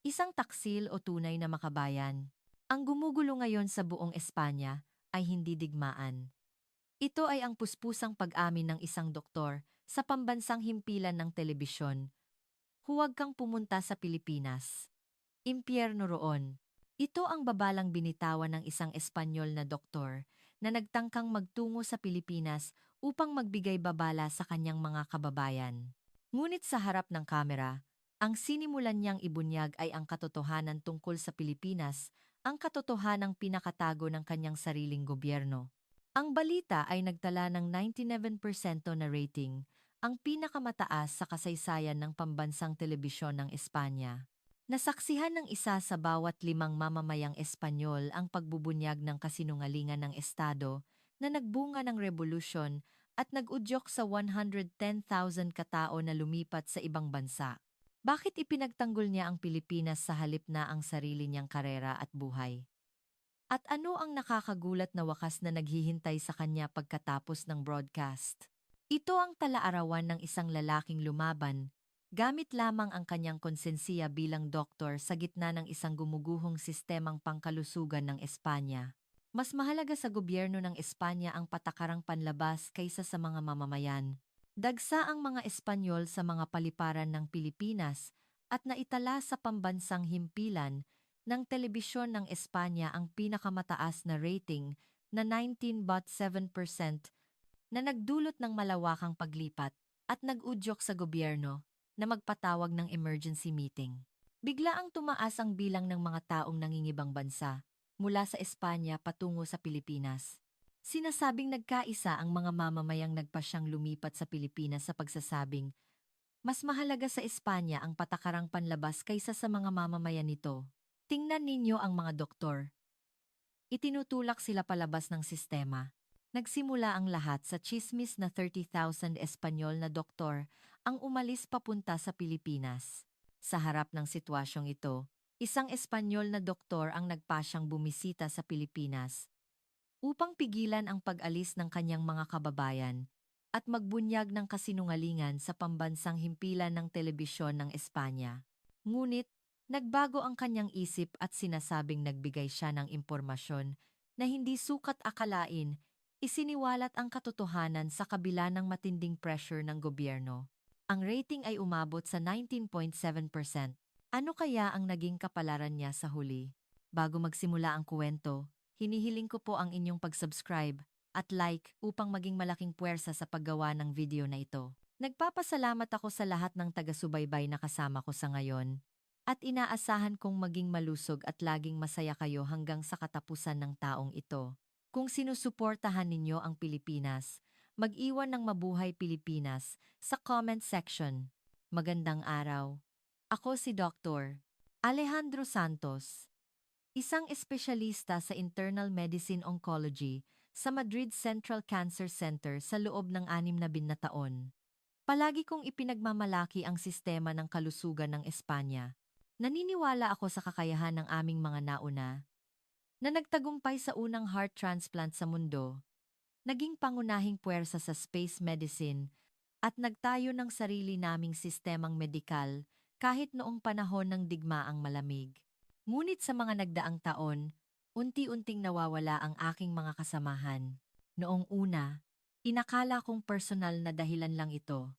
Isang taksil o tunay na makabayan. Ang gumugulo ngayon sa buong Espanya ay hindi digmaan. Ito ay ang puspusang pag-amin ng isang doktor sa pambansang himpilan ng telebisyon. Huwag kang pumunta sa Pilipinas. Impyerno roon. Ito ang babalang binitawan ng isang Espanyol na doktor na nagtangkang magtungo sa Pilipinas upang magbigay babala sa kanyang mga kababayan. Ngunit sa harap ng kamera, ang sinimulan niyang ibunyag ay ang katotohanan tungkol sa Pilipinas, ang katotohanang pinakatago ng kanyang sariling gobyerno. Ang balita ay nagtala ng 99% na rating, ang pinakamataas sa kasaysayan ng pambansang telebisyon ng Espanya. Nasaksihan ng isa sa bawat 5 mamamayang Espanyol ang pagbubunyag ng kasinungalingan ng Estado na nagbunga ng revolusyon at nag-udyok sa 110,000 katao na lumipat sa ibang bansa. Bakit ipinagtanggol niya ang Pilipinas sa halip na ang sarili niyang karera at buhay? At ano ang nakakagulat na wakas na naghihintay sa kanya pagkatapos ng broadcast? Ito ang talaarawan ng isang lalaking lumaban, gamit lamang ang kanyang konsensiya bilang doktor sa gitna ng isang gumuguhong sistemang pangkalusugan ng Espanya. Mas mahalaga sa gobyerno ng Espanya ang patakarang panlabas kaysa sa mga mamamayan. Dagsa ang mga Espanyol sa mga paliparan ng Pilipinas at naitala sa pambansang himpilan ng telebisyon ng Espanya ang pinakamataas na rating na 19.7% na nagdulot ng malawakang paglipat at nag-udyok sa gobyerno na magpatawag ng emergency meeting. Biglaang tumaas ang bilang ng mga taong nangingibang bansa mula sa Espanya patungo sa Pilipinas. Sinasabing nagkaisa ang mga mamamayang nagpasyang lumipat sa Pilipinas sa pagsasabing, mas mahalaga sa Espanya ang patakarang panlabas kaysa sa mga mamamayan nito. Tingnan ninyo ang mga doktor. Itinutulak sila palabas ng sistema. Nagsimula ang lahat sa tsismis na 30,000 Espanyol na doktor ang umalis papunta sa Pilipinas. Sa harap ng sitwasyong ito, isang Espanyol na doktor ang nagpasyang bumisita sa Pilipinas upang pigilan ang pag-alis ng kanyang mga kababayan at magbunyag ng kasinungalingan sa pambansang himpilan ng telebisyon ng Espanya. Ngunit, nagbago ang kanyang isip at sinasabing nagbigay siya ng impormasyon na hindi sukat akalain, isiniwalat ang katotohanan sa kabila ng matinding pressure ng gobyerno. Ang rating ay umabot sa 19.7%. Ano kaya ang naging kapalaran niya sa huli? Bago magsimula ang kwento, hinihiling ko po ang inyong pag-subscribe at like upang maging malaking puwersa sa paggawa ng video na ito. Nagpapasalamat ako sa lahat ng taga-subaybay na kasama ko sa ngayon at inaasahan kong maging malusog at laging masaya kayo hanggang sa katapusan ng taong ito. Kung sinusuportahan ninyo ang Pilipinas, mag-iwan ng Mabuhay Pilipinas sa comment section. Magandang araw. Ako si Dr. Alejandro Santos, isang espesyalista sa Internal Medicine Oncology sa Madrid Central Cancer Center sa loob ng 60 na taon. Palagi kong ipinagmamalaki ang sistema ng kalusugan ng Espanya. Naniniwala ako sa kakayahan ng aming mga nauna na nagtagumpay sa unang heart transplant sa mundo, naging pangunahing puwersa sa space medicine at nagtayo ng sarili naming sistemang medikal kahit noong panahon ng digmaang malamig. Ngunit sa mga nagdaang taon, unti-unting nawawala ang aking mga kasamahan. Noong una, inakala kong personal na dahilan lang ito.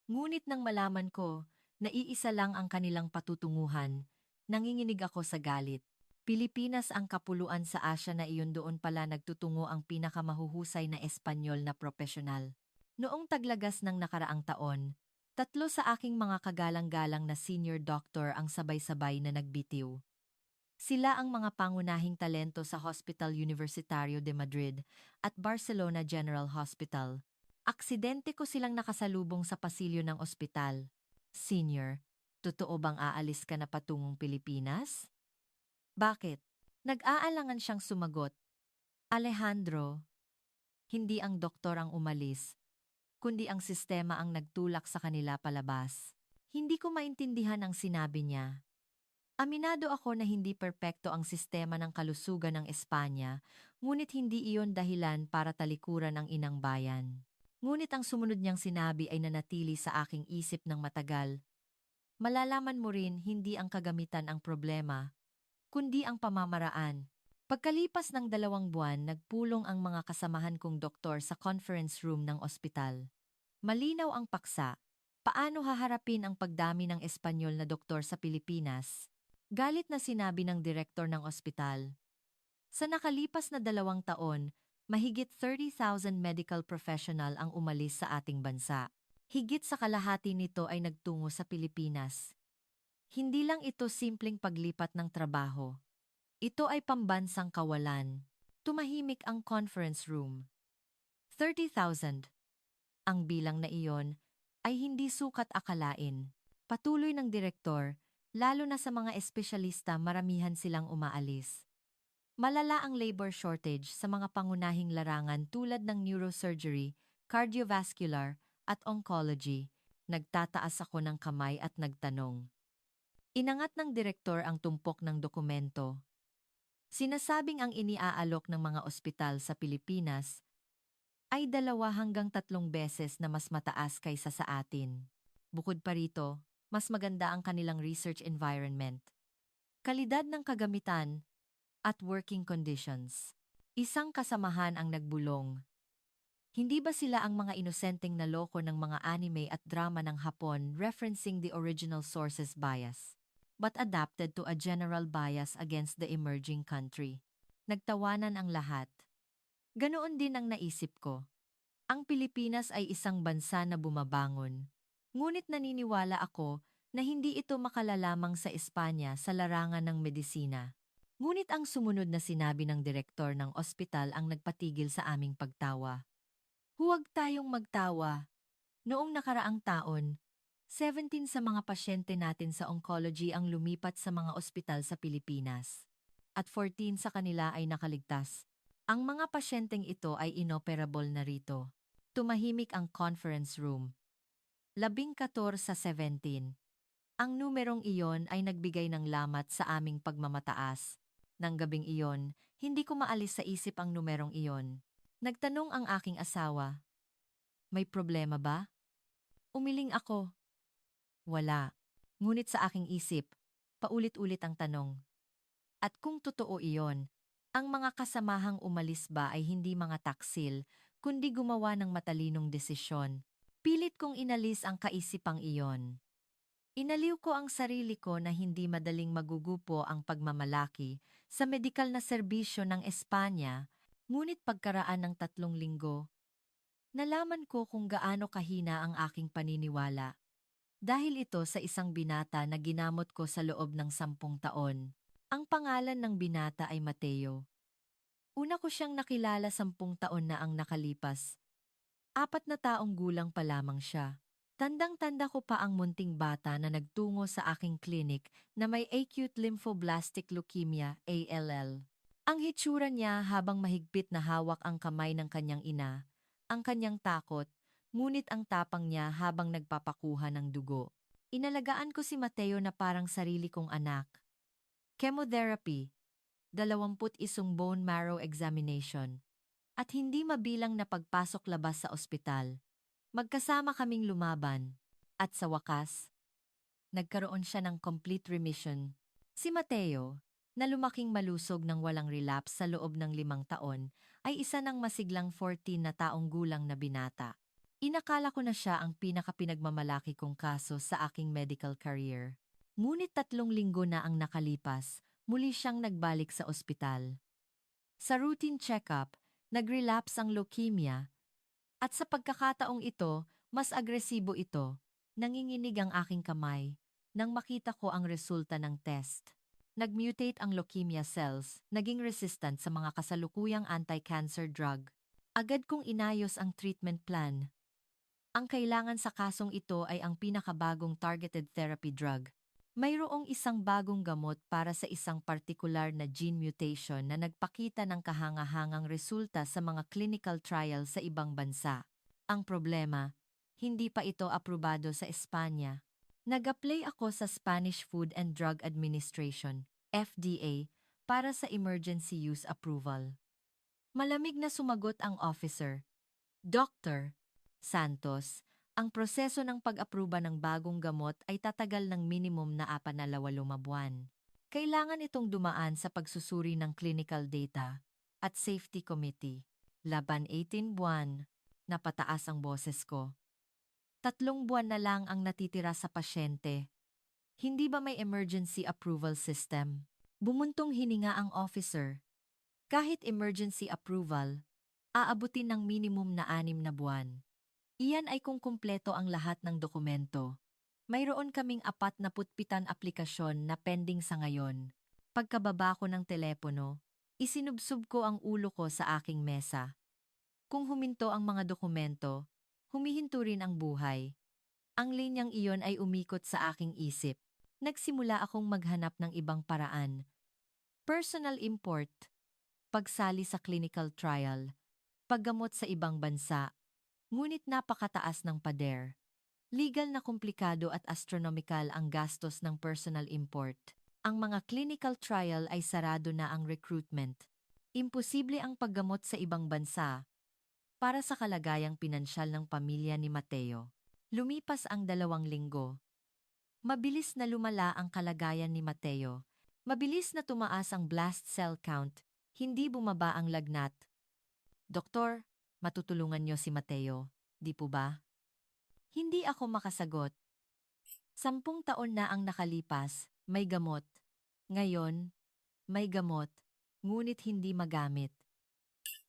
Ngunit nang malaman ko na iisa lang ang kanilang patutunguhan, nanginginig ako sa galit. Pilipinas ang kapuluan sa Asya na iyon, doon pala nagtutungo ang pinakamahuhusay na Espanyol na propesyonal. Noong taglagas ng nakaraang taon, 3 sa aking mga kagalang-galang na senior doctor ang sabay-sabay na nagbitiw. Sila ang mga pangunahing talento sa Hospital Universitario de Madrid at Barcelona General Hospital. Aksidente ko silang nakasalubong sa pasilyo ng ospital. Senior, totoo bang aalis ka na patungong Pilipinas? Bakit? Nag-aalangan siyang sumagot. Alejandro, hindi ang doktor ang umalis, kundi ang sistema ang nagtulak sa kanila palabas. Hindi ko maintindihan ang sinabi niya. Aminado ako na hindi perpekto ang sistema ng kalusugan ng Espanya, ngunit hindi iyon dahilan para talikuran ang inang bayan. Ngunit ang sumunod niyang sinabi ay nanatili sa aking isip ng matagal. Malalaman mo rin hindi ang kagamitan ang problema, kundi ang pamamaraan. Pagkalipas ng 2 buwan, nagpulong ang mga kasamahan kong doktor sa conference room ng ospital. Malinaw ang paksa. Paano haharapin ang pagdami ng Espanyol na doktor sa Pilipinas? Galit na sinabi ng direktor ng ospital. Sa nakalipas na 2 taon, mahigit 30,000 medical professional ang umalis sa ating bansa. Higit sa kalahati nito ay nagtungo sa Pilipinas. Hindi lang ito simpleng paglipat ng trabaho. Ito ay pambansang kawalan. Tumahimik ang conference room. 30,000. Ang bilang na iyon ay hindi sukat akalain. Patuloy ng direktor, lalo na sa mga espesyalista, maramihan silang umaalis. Malala ang labor shortage sa mga pangunahing larangan tulad ng neurosurgery, cardiovascular, at oncology. Nagtataas ako ng kamay at nagtanong. Inangat ng direktor ang tumpok ng dokumento. Sinasabing ang iniaalok ng mga ospital sa Pilipinas ay 2 hanggang 3 beses na mas mataas kaysa sa atin. Bukod pa rito, mas maganda ang kanilang research environment, kalidad ng kagamitan, at working conditions. Isang kasamahan ang nagbulong. Hindi ba sila ang mga inosenteng naloko ng mga anime at drama ng Hapon referencing the original source's bias, but adapted to a general bias against the emerging country? Nagtawanan ang lahat. Ganoon din ang naisip ko. Ang Pilipinas ay isang bansa na bumabangon. Ngunit naniniwala ako na hindi ito makalalamang sa Espanya sa larangan ng medisina. Ngunit ang sumunod na sinabi ng direktor ng ospital ang nagpatigil sa aming pagtawa. Huwag tayong magtawa. Noong nakaraang taon, 17 sa mga pasyente natin sa oncology ang lumipat sa mga ospital sa Pilipinas. At 14 sa kanila ay nakaligtas. Ang mga pasyenteng ito ay inoperable na rito. Tumahimik ang conference room. 14 sa 17. Ang numerong iyon ay nagbigay ng lamat sa aming pagmamataas. Nang gabing iyon, hindi ko maalis sa isip ang numerong iyon. Nagtanong ang aking asawa. May problema ba? Umiling ako. Wala. Ngunit sa aking isip, paulit-ulit ang tanong. At kung totoo iyon, ang mga kasamahang umalis ba ay hindi mga taksil, kundi gumawa ng matalinong desisyon? Pilit kong inalis ang kaisipang iyon. Inaliw ko ang sarili ko na hindi madaling magugupo ang pagmamalaki sa medikal na serbisyo ng Espanya, ngunit pagkaraan ng 3 linggo, nalaman ko kung gaano kahina ang aking paniniwala. Dahil ito sa isang binata na ginamot ko sa loob ng 10 taon. Ang pangalan ng binata ay Mateo. Una ko siyang nakilala 10 taon na ang nakalipas. 4 na taong gulang pa lamang siya. Tandang-tanda ko pa ang munting bata na nagtungo sa aking klinik na may acute lymphoblastic leukemia, ALL. Ang hitsura niya habang mahigpit na hawak ang kamay ng kanyang ina, ang kanyang takot, ngunit ang tapang niya habang nagpapakuha ng dugo. Inalagaan ko si Mateo na parang sarili kong anak. Chemotherapy, 21 bone marrow examination, at hindi mabilang na pagpasok labas sa ospital. Magkasama kaming lumaban, at sa wakas, nagkaroon siya ng complete remission. Si Mateo, na lumaking malusog ng walang relapse sa loob ng 5 taon, ay isa ng masiglang 14 na taong gulang na binata. Inakala ko na siya ang pinakapinagmamalaki kong kaso sa aking medical career. Ngunit 3 linggo na ang nakalipas, muli siyang nagbalik sa ospital. Sa routine check-up, nag-relapse ang leukemia, at sa pagkakataong ito, mas agresibo ito. Nanginginig ang aking kamay nang makita ko ang resulta ng test. Nag-mutate ang leukemia cells, naging resistant sa mga kasalukuyang anti-cancer drug. Agad kong inayos ang treatment plan. Ang kailangan sa kasong ito ay ang pinakabagong targeted therapy drug. Mayroong isang bagong gamot para sa isang partikular na gene mutation na nagpakita ng kahangahangang resulta sa mga clinical trial sa ibang bansa. Ang problema, hindi pa ito aprobado sa Espanya. Nag-apply ako sa Spanish Food and Drug Administration, FDA, para sa emergency use approval. Malamig na sumagot ang officer. Dr. Santos, Ang proseso ng pag-aproba ng bagong gamot ay tatagal ng minimum na 6 na buwan. Kailangan itong dumaan sa pagsusuri ng clinical data at safety committee. Laban 18 buwan, napataas ang boses ko. 3 buwan na lang ang natitira sa pasyente. Hindi ba may emergency approval system? Bumuntong hininga ang officer. Kahit emergency approval, aabutin ng minimum na 6 na buwan. Iyan ay kung kumpleto ang lahat ng dokumento. Mayroon kaming 47 aplikasyon na pending sa ngayon. Pagkababa ko ng telepono, isinubsob ko ang ulo ko sa aking mesa. Kung huminto ang mga dokumento, humihinto rin ang buhay. Ang linyang iyon ay umikot sa aking isip. Nagsimula akong maghanap ng ibang paraan. Personal import, pagsali sa clinical trial, paggamot sa ibang bansa. Ngunit napakataas ng pader. Legal na komplikado at astronomical ang gastos ng personal import. Ang mga clinical trial ay sarado na ang recruitment. Imposible ang paggamot sa ibang bansa. Para sa kalagayang pinansyal ng pamilya ni Mateo. Lumipas ang 2 linggo. Mabilis na lumala ang kalagayan ni Mateo. Mabilis na tumaas ang blast cell count. Hindi bumaba ang lagnat. Doktor, matutulungan niyo si Mateo, di po ba? Hindi ako makasagot. 10 taon na ang nakalipas, may gamot. Ngayon, may gamot, ngunit hindi magamit.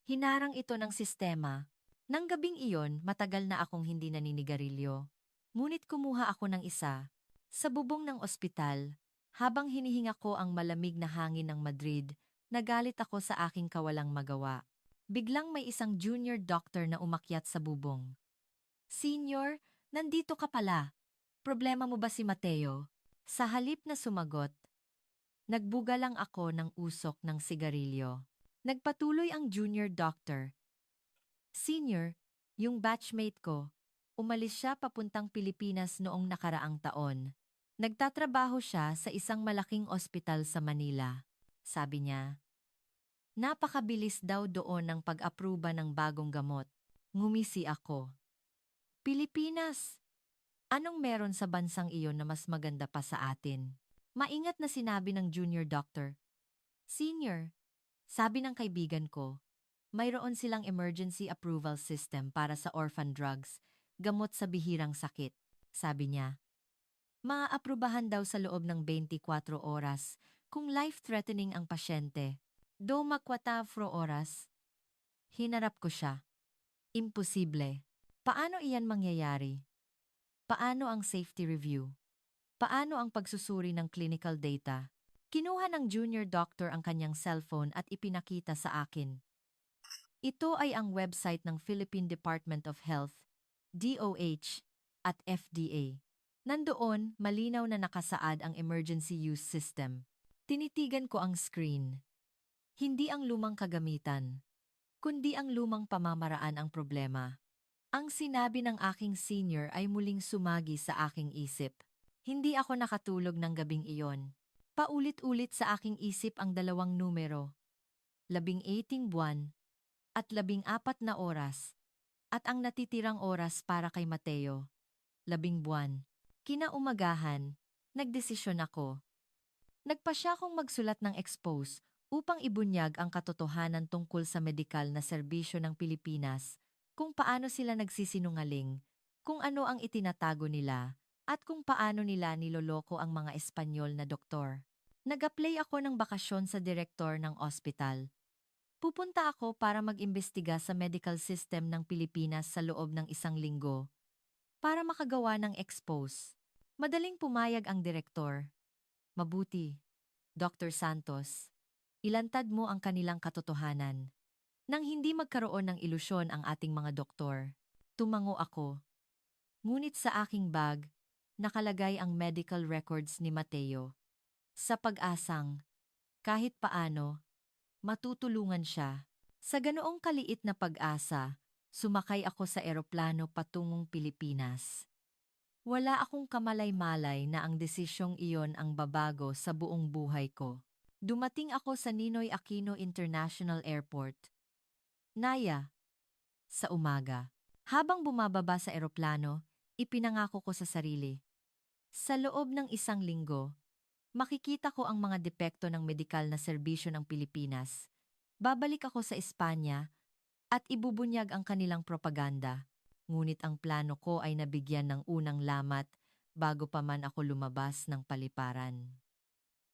Hinarang ito ng sistema. Nang gabing iyon, matagal na akong hindi naninigarilyo. Ngunit kumuha ako ng isa. Sa bubong ng ospital, habang hinihinga ko ang malamig na hangin ng Madrid, nagalit ako sa aking kawalang magawa. Biglang may isang junior doctor na umakyat sa bubong. Senior, nandito ka pala. Problema mo ba si Mateo? Sa halip na sumagot, nagbuga lang ako ng usok ng sigarilyo. Nagpatuloy ang junior doctor. Senior, yung batchmate ko, umalis siya papuntang Pilipinas noong nakaraang taon. Nagtatrabaho siya sa isang malaking ospital sa Manila. Sabi niya, napakabilis daw doon ang pag-apruba ng bagong gamot. Ngumisi ako. Pilipinas! Anong meron sa bansang iyon na mas maganda pa sa atin? Maingat na sinabi ng junior doctor. Senior, sabi ng kaibigan ko, mayroon silang emergency approval system para sa orphan drugs, gamot sa bihirang sakit. Sabi niya, maaaprubahan daw sa loob ng 24 oras kung life-threatening ang pasyente. Do makwatafro oras. Hinarap ko siya. Imposible. Paano iyan mangyayari? Paano ang safety review? Paano ang pagsusuri ng clinical data? Kinuha ng junior doctor ang kanyang cellphone at ipinakita sa akin. Ito ay ang website ng Philippine Department of Health, DOH, at FDA. Nandoon, malinaw na nakasaad ang emergency use system. Tinitigan ko ang screen. Hindi ang lumang kagamitan, kundi ang lumang pamamaraan ang problema. Ang sinabi ng aking senior ay muling sumagi sa aking isip. Hindi ako nakatulog ng gabing iyon. Paulit-ulit sa aking isip ang 2 numero. 18 buwan at 14 na oras. At ang natitirang oras para kay Mateo. 10 buwan. Kinaumagahan, nagdesisyon ako. Nagpasya akong magsulat ng expose upang ibunyag ang katotohanan tungkol sa medikal na serbisyo ng Pilipinas, kung paano sila nagsisinungaling, kung ano ang itinatago nila, at kung paano nila niloloko ang mga Espanyol na doktor. Nag-apply ako ng bakasyon sa direktor ng ospital. Pupunta ako para mag-imbestiga sa medical system ng Pilipinas sa loob ng 1 linggo para makagawa ng expose. Madaling pumayag ang direktor. Mabuti, Dr. Santos. Ilantad mo ang kanilang katotohanan. Nang hindi magkaroon ng ilusyon ang ating mga doktor, tumango ako. Ngunit sa aking bag, nakalagay ang medical records ni Mateo. Sa pag-asang, kahit paano, matutulungan siya. Sa ganoong kaliit na pag-asa, sumakay ako sa eroplano patungong Pilipinas. Wala akong kamalay-malay na ang desisyong iyon ang babago sa buong buhay ko. Dumating ako sa Ninoy Aquino International Airport. Naya, sa umaga. Habang bumababa sa eroplano, Ipinangako ko sa sarili. Sa loob ng isang linggo, makikita ko ang mga depekto ng medikal na serbisyo ng Pilipinas. Babalik ako sa Espanya at ibubunyag ang kanilang propaganda. Ngunit ang plano ko ay nabigyan ng unang lamat bago pa man ako lumabas ng paliparan.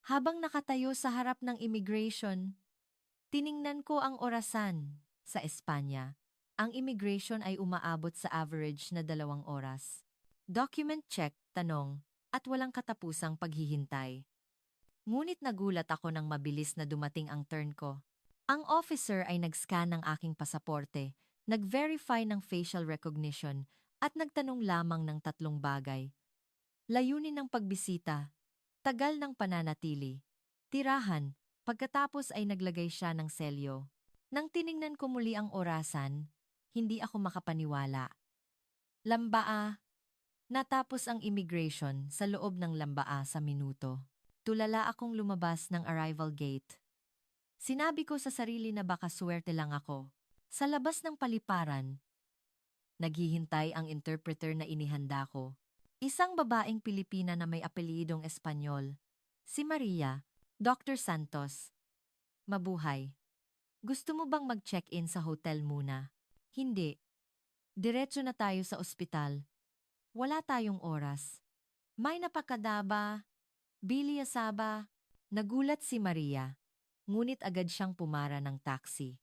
Habang nakatayo sa harap ng immigration, tiningnan ko ang orasan. Sa Espanya, ang immigration ay umaabot sa average na 2 oras. Document check, tanong, at walang katapusang paghihintay. Ngunit nagulat ako nang mabilis na dumating ang turn ko. Ang officer ay nag-scan ng aking pasaporte, nag-verify ng facial recognition, at nagtanong lamang ng 3 bagay. Layunin ng pagbisita, tagal ng pananatili, tirahan, pagkatapos ay naglagay siya ng selyo. Nang tiningnan ko muli ang orasan, hindi ako makapaniwala. Lambaa. Natapos ang immigration sa loob ng lambaa sa minuto. Tulala akong lumabas ng arrival gate. Sinabi ko sa sarili na baka swerte lang ako. Sa labas ng paliparan, naghihintay ang interpreter na inihanda ko. Isang babaeng Pilipina na may apelyidong Espanyol. Si Maria, Dr. Santos. Mabuhay. Gusto mo bang mag-check-in sa hotel muna? Hindi. Diretso na tayo sa ospital. Wala tayong oras. May napakadaba. Bilya Saba. Nagulat si Maria. Ngunit agad siyang pumara ng taxi.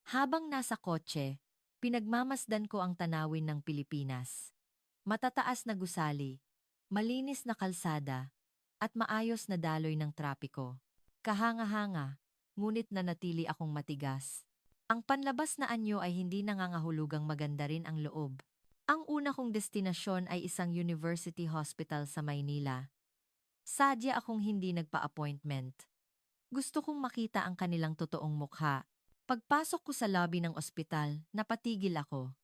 Habang nasa kotse, pinagmamasdan ko ang tanawin ng Pilipinas. Matataas na gusali, malinis na kalsada, at maayos na daloy ng trapiko. Kahanga-hanga, ngunit nanatili akong matigas. Ang panlabas na anyo ay hindi nangangahulugang maganda rin ang loob. Ang una kong destinasyon ay isang university hospital sa Maynila. Sadya akong hindi nagpa-appointment. Gusto kong makita ang kanilang totoong mukha. Pagpasok ko sa lobby ng ospital, napatigil ako.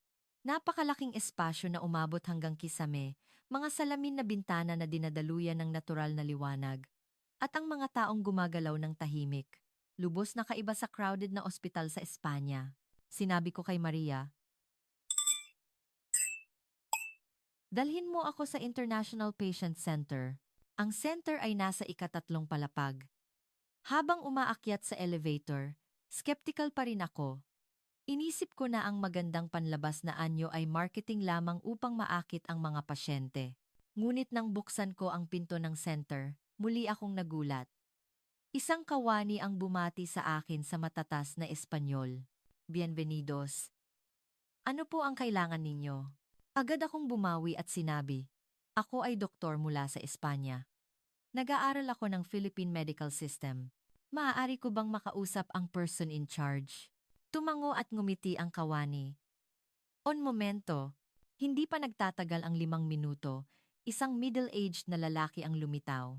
Napakalaking espasyo na umabot hanggang kisame, mga salamin na bintana na dinadaluyan ng natural na liwanag, at ang mga taong gumagalaw ng tahimik. Lubos na kaiba sa crowded na ospital sa Espanya. Sinabi ko kay Maria, dalhin mo ako sa International Patient Center. Ang center ay nasa ika-3 palapag. Habang umaakyat sa elevator, skeptical pa rin ako. Inisip ko na ang magandang panlabas na anyo ay marketing lamang upang maakit ang mga pasyente. Ngunit nang buksan ko ang pinto ng center, muli akong nagulat. Isang kawani ang bumati sa akin sa matatas na Espanyol. Bienvenidos. Ano po ang kailangan ninyo? Agad akong bumawi at sinabi, ako ay doktor mula sa Espanya. Nag-aaral ako ng Philippine Medical System. Maaari ko bang makausap ang person in charge? Tumango at ngumiti ang kawani. On momento, hindi pa nagtatagal ang 5 minuto, isang middle-aged na lalaki ang lumitaw.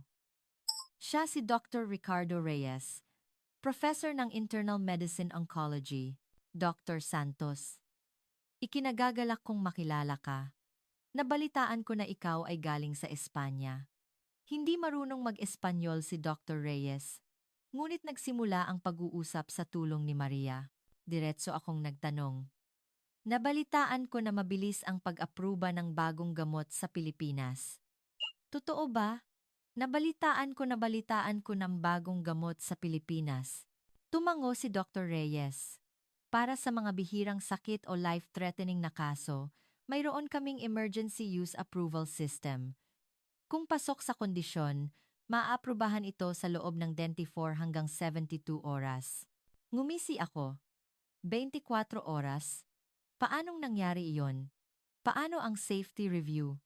Siya si Dr. Ricardo Reyes, Professor ng Internal Medicine Oncology, Dr. Santos. Ikinagagalak kong makilala ka. Nabalitaan ko na ikaw ay galing sa Espanya. Hindi marunong mag-Espanyol si Dr. Reyes, ngunit nagsimula ang pag-uusap sa tulong ni Maria. Diretso akong nagtanong. Nabalitaan ko na mabilis ang pag-apruba ng bagong gamot sa Pilipinas. Totoo ba? Nabalitaan ko ng bagong gamot sa Pilipinas. Tumango si Dr. Reyes. Para sa mga bihirang sakit o life-threatening na kaso, mayroon kaming emergency use approval system. Kung pasok sa kondisyon, maaaprubahan ito sa loob ng 24 hanggang 72 oras. Ngumisi ako. 24 oras? Paanong nangyari iyon? Paano ang safety review?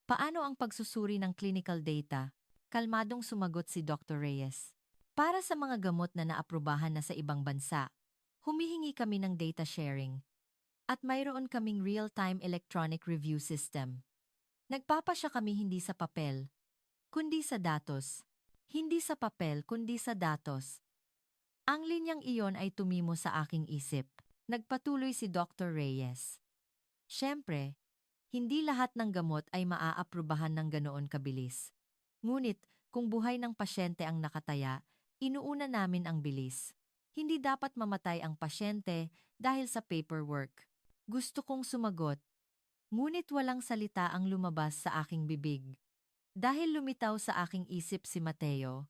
Paano ang pagsusuri ng clinical data? Kalmadong sumagot si Dr. Reyes. Para sa mga gamot na naaprubahan na sa ibang bansa, humihingi kami ng data sharing. At mayroon kaming real-time electronic review system. Nagpapasya kami hindi sa papel, kundi sa datos. Hindi sa papel kundi sa datos. Ang linyang iyon ay tumimo sa aking isip. Nagpatuloy si Dr. Reyes. Siyempre, hindi lahat ng gamot ay maaaprubahan ng ganoon kabilis. Ngunit, kung buhay ng pasyente ang nakataya, inuuna namin ang bilis. Hindi dapat mamatay ang pasyente dahil sa paperwork. Gusto kong sumagot. Ngunit walang salita ang lumabas sa aking bibig. Dahil lumitaw sa aking isip si Mateo,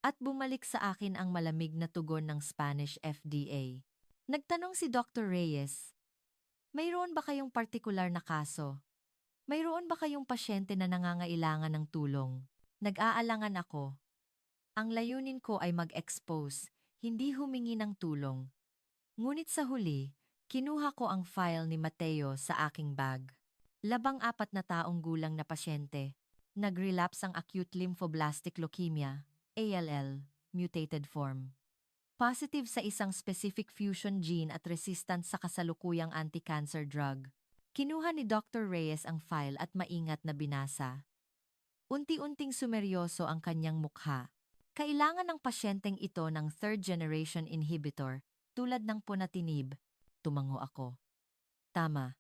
at bumalik sa akin ang malamig na tugon ng Spanish FDA. Nagtanong si Dr. Reyes, mayroon ba kayong partikular na kaso? Mayroon ba kayong pasyente na nangangailangan ng tulong? Nag-aalangan ako. Ang layunin ko ay mag-expose, hindi humingi ng tulong. Ngunit sa huli, kinuha ko ang file ni Mateo sa aking bag. Labang 4 na taong gulang na pasyente. Nag-relapse ang acute lymphoblastic leukemia, ALL, mutated form. Positive sa isang specific fusion gene at resistant sa kasalukuyang anti-cancer drug. Kinuha ni Dr. Reyes ang file at maingat na binasa. Unti-unting sumeryoso ang kanyang mukha. Kailangan ng pasyenteng ito ng third-generation inhibitor, tulad ng ponatinib. Tumango ako. Tama.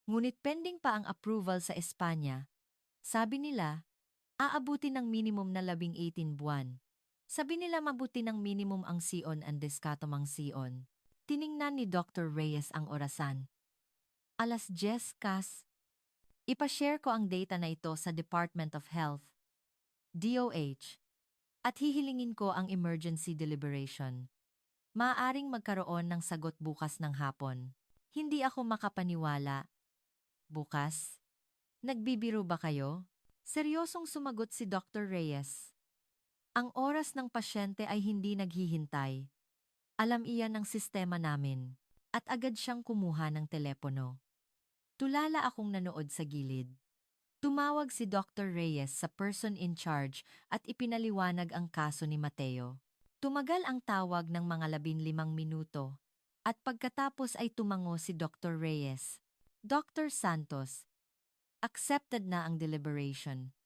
Ngunit pending pa ang approval sa Espanya. Sabi nila, aabutin ng minimum na 18 buwan. Sabi nila mabuti ng minimum ang Sion and Descatomang Sion. Tiningnan ni Dr. Reyes ang orasan. 10:00 kas. Ipashare ko ang data na ito sa Department of Health, DOH, at hihilingin ko ang emergency deliberation. Maaaring magkaroon ng sagot bukas ng hapon. Hindi ako makapaniwala. Bukas? Nagbibiro ba kayo? Seryosong sumagot si Dr. Reyes. Ang oras ng pasyente ay hindi naghihintay. Alam iyan ng sistema namin. At agad siyang kumuha ng telepono. Tulala akong nanood sa gilid. Tumawag si Dr. Reyes sa person in charge at ipinaliwanag ang kaso ni Mateo. Tumagal ang tawag ng mga 15 minuto. At pagkatapos ay tumango si Dr. Reyes. Dr. Santos, accepted na ang deliberation.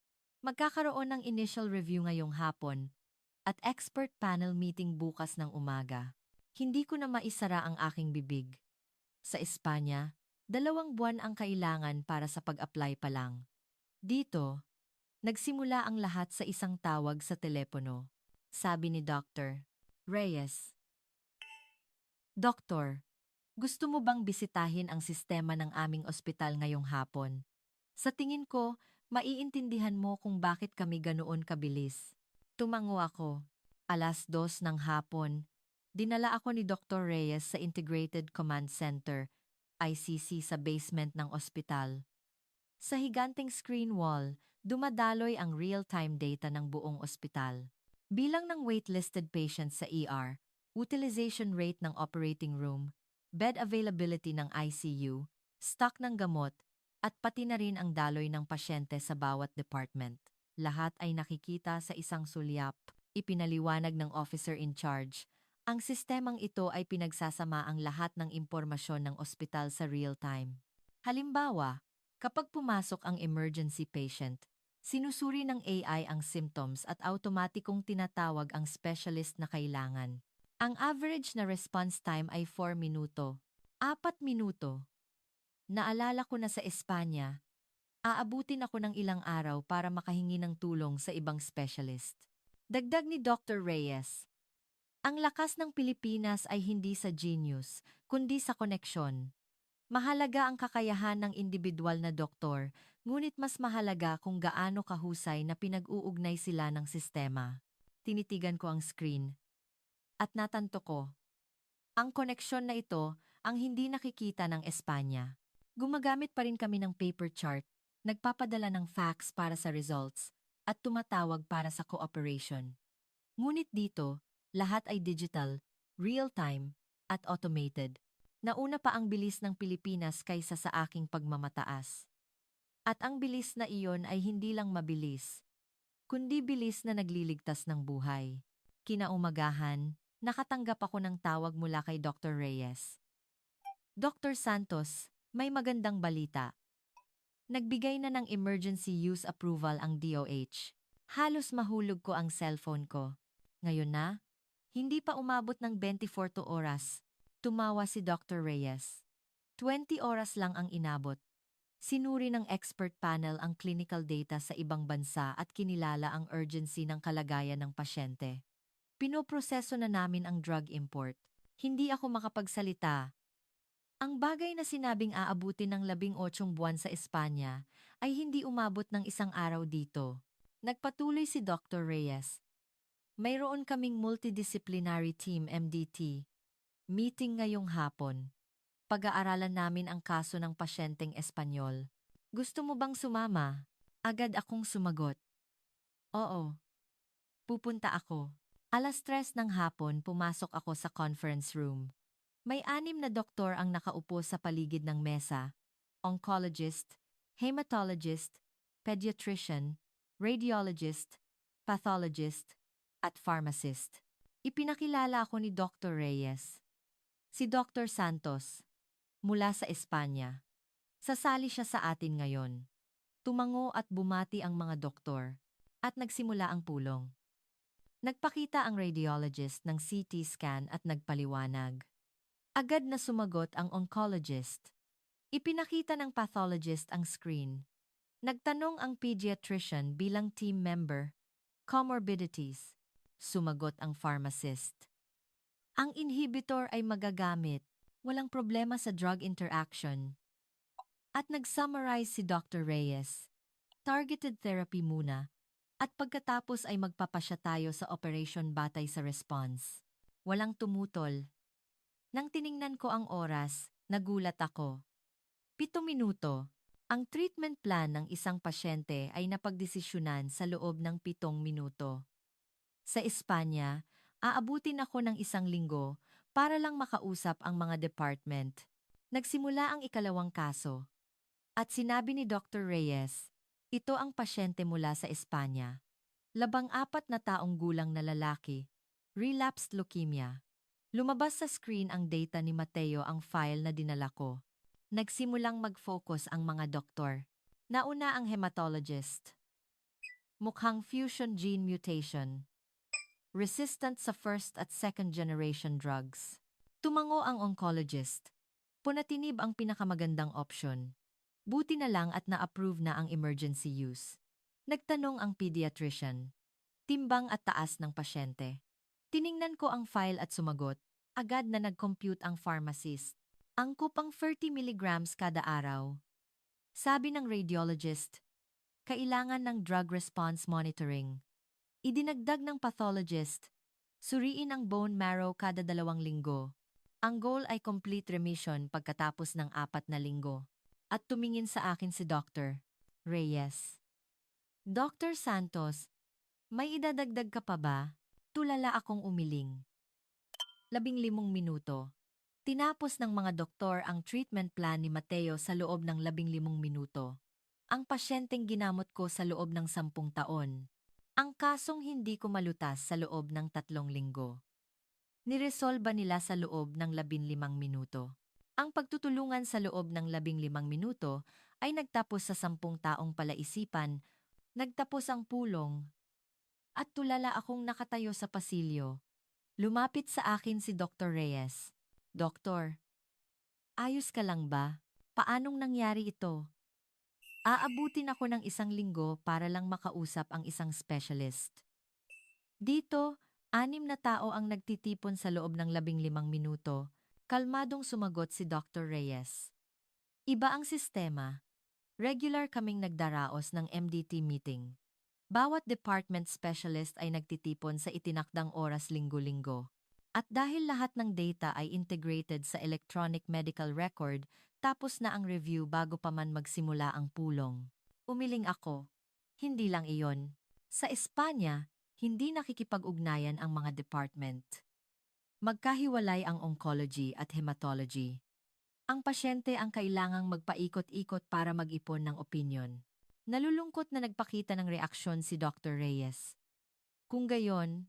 Magkakaroon ng initial review ngayong hapon at expert panel meeting bukas ng umaga. Hindi ko na maisara ang aking bibig. Sa Espanya, 2 buwan ang kailangan para sa pag-apply pa lang. Dito, nagsimula ang lahat sa isang tawag sa telepono. Sabi ni Dr. Reyes, Doktor, gusto mo bang bisitahin ang sistema ng aming ospital ngayong hapon? Sa tingin ko, maiintindihan mo kung bakit kami ganoon kabilis. Tumango ako. 2:00 ng hapon. Dinala ako ni Dr. Reyes sa Integrated Command Center, ICC sa basement ng ospital. Sa higanting screen wall, dumadaloy ang real-time data ng buong ospital. Bilang ng waitlisted patients sa ER, utilization rate ng operating room, bed availability ng ICU, stock ng gamot, at pati na rin ang daloy ng pasyente sa bawat department. Lahat ay nakikita sa isang sulyap, ipinaliwanag ng officer in charge. Ang sistemang ito ay pinagsasama ang lahat ng impormasyon ng ospital sa real time. Halimbawa, kapag pumasok ang emergency patient, sinusuri ng AI ang symptoms at automatikong tinatawag ang specialist na kailangan. Ang average na response time ay 4 minuto. 4 minuto. Naalala ko na sa Espanya, aabutin ako ng ilang araw para makahingi ng tulong sa ibang specialist. Dagdag ni Dr. Reyes, ang lakas ng Pilipinas ay hindi sa genius, kundi sa koneksyon. Mahalaga ang kakayahan ng individual na doktor, ngunit mas mahalaga kung gaano kahusay na pinag-uugnay sila ng sistema. Tinitigan ko ang screen. At natanto ko, ang koneksyon na ito ang hindi nakikita ng Espanya. Gumagamit pa rin kami ng paper chart, nagpapadala ng fax para sa results, at tumatawag para sa cooperation. Ngunit dito, lahat ay digital, real-time, at automated. Nauna pa ang bilis ng Pilipinas kaysa sa aking pagmamataas. At ang bilis na iyon ay hindi lang mabilis, kundi bilis na nagliligtas ng buhay. Kinaumagahan, nakatanggap ako ng tawag mula kay Dr. Reyes. Dr. Santos, may magandang balita. Nagbigay na ng emergency use approval ang DOH. Halos mahulog ko ang cellphone ko. Ngayon na, hindi pa umabot ng 24 oras. Tumawa si Dr. Reyes. 20 oras lang ang inabot. Sinuri ng expert panel ang clinical data sa ibang bansa at kinilala ang urgency ng kalagayan ng pasyente. Pinoproseso na namin ang drug import. Hindi ako makapagsalita. Ang bagay na sinabing aabutin ng 18 buwan sa Espanya ay hindi umabot ng isang araw dito. Nagpatuloy si Dr. Reyes. Mayroon kaming multidisciplinary team MDT meeting ngayong hapon. Pag-aaralan namin ang kaso ng pasyenteng Espanyol. Gusto mo bang sumama? Agad akong sumagot. Oo, pupunta ako. 3:00 ng hapon pumasok ako sa conference room. May 6 na doktor ang nakaupo sa paligid ng mesa. Oncologist, hematologist, pediatrician, radiologist, pathologist, at pharmacist. Ipinakilala ako ni Dr. Reyes. Si Dr. Santos, mula sa Espanya. Sasali siya sa atin ngayon. Tumango at bumati ang mga doktor. At nagsimula ang pulong. Nagpakita ang radiologist ng CT scan at nagpaliwanag. Agad na sumagot ang oncologist. Ipinakita ng pathologist ang screen. Nagtanong ang pediatrician bilang team member. Comorbidities. Sumagot ang pharmacist. Ang inhibitor ay magagamit. Walang problema sa drug interaction. At nag-summarize si Dr. Reyes. Targeted therapy muna. At pagkatapos ay magpapasya tayo sa operation batay sa response. Walang tumutol. Nang tiningnan ko ang oras, nagulat ako. 7 minuto. Ang treatment plan ng isang pasyente ay napagdesisyonan sa loob ng 7 minuto. Sa Espanya, aabutin ako ng 1 linggo para lang makausap ang mga department. Nagsimula ang ikalawang kaso. At sinabi ni Dr. Reyes, ito ang pasyente mula sa Espanya. 4 na taong gulang na lalaki. Relapsed leukemia. Lumabas sa screen ang data ni Mateo ang file na dinala ko. Nagsimulang mag-focus ang mga doktor. Nauna ang hematologist. Mukhang fusion gene mutation. Resistant sa first at second generation drugs. Tumango ang oncologist. Punatinib ang pinakamagandang option. Buti na lang at na-approve na ang emergency use. Nagtanong ang pediatrician. Timbang at taas ng pasyente. Tiningnan ko ang file at sumagot. Agad na nag-compute ang pharmacist. Angkop ang 30 milligrams kada araw. Sabi ng radiologist, kailangan ng drug response monitoring. Idinagdag ng pathologist, suriin ang bone marrow kada 2 linggo. Ang goal ay complete remission pagkatapos ng 4 na linggo. At tumingin sa akin si Dr. Reyes. Dr. Santos, may idadagdag ka pa ba? Tulala akong umiling. 15 minuto. Tinapos ng mga doktor ang treatment plan ni Mateo sa loob ng 15 minuto. Ang pasyenteng ginamot ko sa loob ng 10 taon. Ang kasong hindi ko malutas sa loob ng 3 linggo. Niresolba nila sa loob ng 15 minuto. Ang pagtutulungan sa loob ng 15 minuto ay nagtapos sa 10 taong palaisipan, nagtapos ang pulong, at tulala akong nakatayo sa pasilyo. Lumapit sa akin si Dr. Reyes. Doktor, ayos ka lang ba? Paanong nangyari ito? Aabutin ako ng 1 linggo para lang makausap ang isang specialist. Dito, 6 na tao ang nagtitipon sa loob ng 15 minuto. Kalmadong sumagot si Dr. Reyes. Iba ang sistema. Regular kaming nagdaraos ng MDT meeting. Bawat department specialist ay nagtitipon sa itinakdang oras linggo-linggo. At dahil lahat ng data ay integrated sa electronic medical record, tapos na ang review bago pa man magsimula ang pulong. Umiling ako. Hindi lang iyon. Sa Espanya, hindi nakikipag-ugnayan ang mga department. Magkahiwalay ang oncology at hematology. Ang pasyente ang kailangang magpaikot-ikot para mag-ipon ng opinyon. Nalulungkot na nagpakita ng reaksyon si Dr. Reyes. Kung gayon,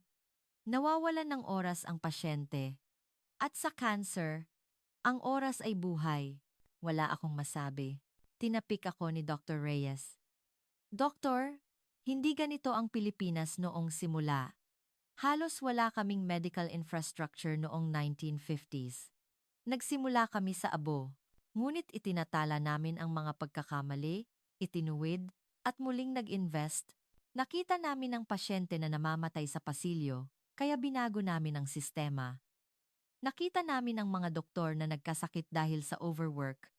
nawawalan ng oras ang pasyente. At sa cancer, ang oras ay buhay. Wala akong masabi. Tinapik ako ni Dr. Reyes. Doktor, hindi ganito ang Pilipinas noong simula. Halos wala kaming medical infrastructure noong 1950s. Nagsimula kami sa abo, ngunit itinatala namin ang mga pagkakamali, itinuwid, at muling nag-invest. Nakita namin ang pasyente na namamatay sa pasilyo, kaya binago namin ang sistema. Nakita namin ang mga doktor na nagkasakit dahil sa overwork,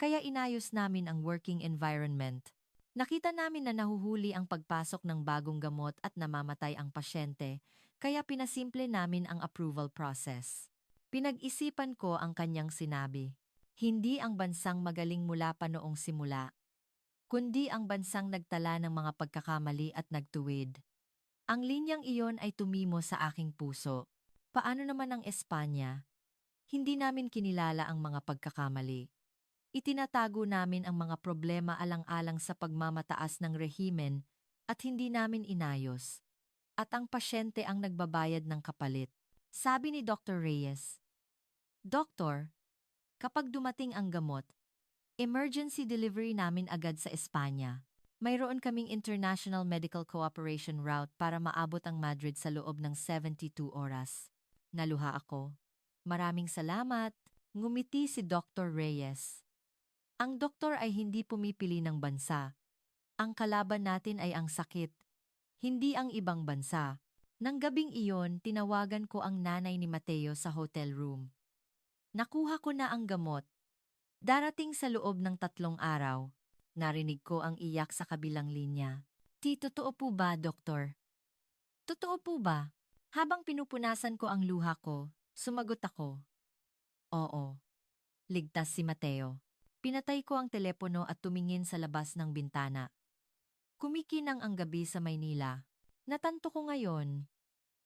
kaya inayos namin ang working environment. Nakita namin na nahuhuli ang pagpasok ng bagong gamot at namamatay ang pasyente, kaya pinasimple namin ang approval process. Pinag-isipan ko ang kanyang sinabi. Hindi ang bansang magaling mula pa noong simula, kundi ang bansang nagtala ng mga pagkakamali at nagtuwid. Ang linyang iyon ay tumimo sa aking puso. Paano naman ang Espanya? Hindi namin kinilala ang mga pagkakamali. Itinatago namin ang mga problema alang-alang sa pagmamataas ng rehimen at hindi namin inayos. At ang pasyente ang nagbabayad ng kapalit. Sabi ni Dr. Reyes, Doktor, kapag dumating ang gamot, emergency delivery namin agad sa Espanya. Mayroon kaming international medical cooperation route para maabot ang Madrid sa loob ng 72 oras. Naluha ako. Maraming salamat. Ngumiti si Dr. Reyes. Ang doktor ay hindi pumipili ng bansa. Ang kalaban natin ay ang sakit, hindi ang ibang bansa. Nang gabing iyon, tinawagan ko ang nanay ni Mateo sa hotel room. Nakuha ko na ang gamot. Darating sa loob ng 3 araw. Narinig ko ang iyak sa kabilang linya. Totoo po ba, doktor? Totoo po ba? Habang pinupunasan ko ang luha ko, sumagot ako. Oo. Ligtas si Mateo. Pinatay ko ang telepono at tumingin sa labas ng bintana. Kumikinang ang gabi sa Maynila. Natanto ko ngayon,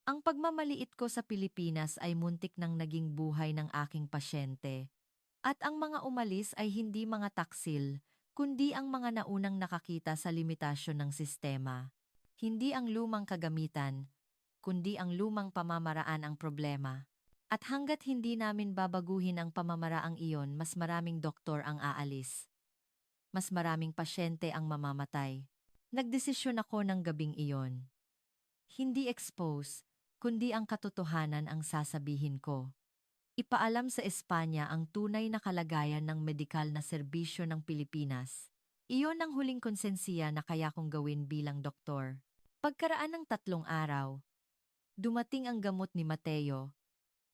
ang pagmamaliit ko sa Pilipinas ay muntik nang naging buhay ng aking pasyente. At ang mga umalis ay hindi mga taksil, kundi ang mga naunang nakakita sa limitasyon ng sistema. Hindi ang lumang kagamitan, kundi ang lumang pamamaraan ang problema. At hanggat hindi namin babaguhin ang pamamaraang iyon, mas maraming doktor ang aalis. Mas maraming pasyente ang mamamatay. Nagdesisyon ako ng gabing iyon. Hindi expose, kundi ang katotohanan ang sasabihin ko. Ipaalam sa Espanya ang tunay na kalagayan ng medikal na serbisyo ng Pilipinas. Iyon ang huling konsensiya na kaya kong gawin bilang doktor. Pagkaraan ng 3 araw, dumating ang gamot ni Mateo.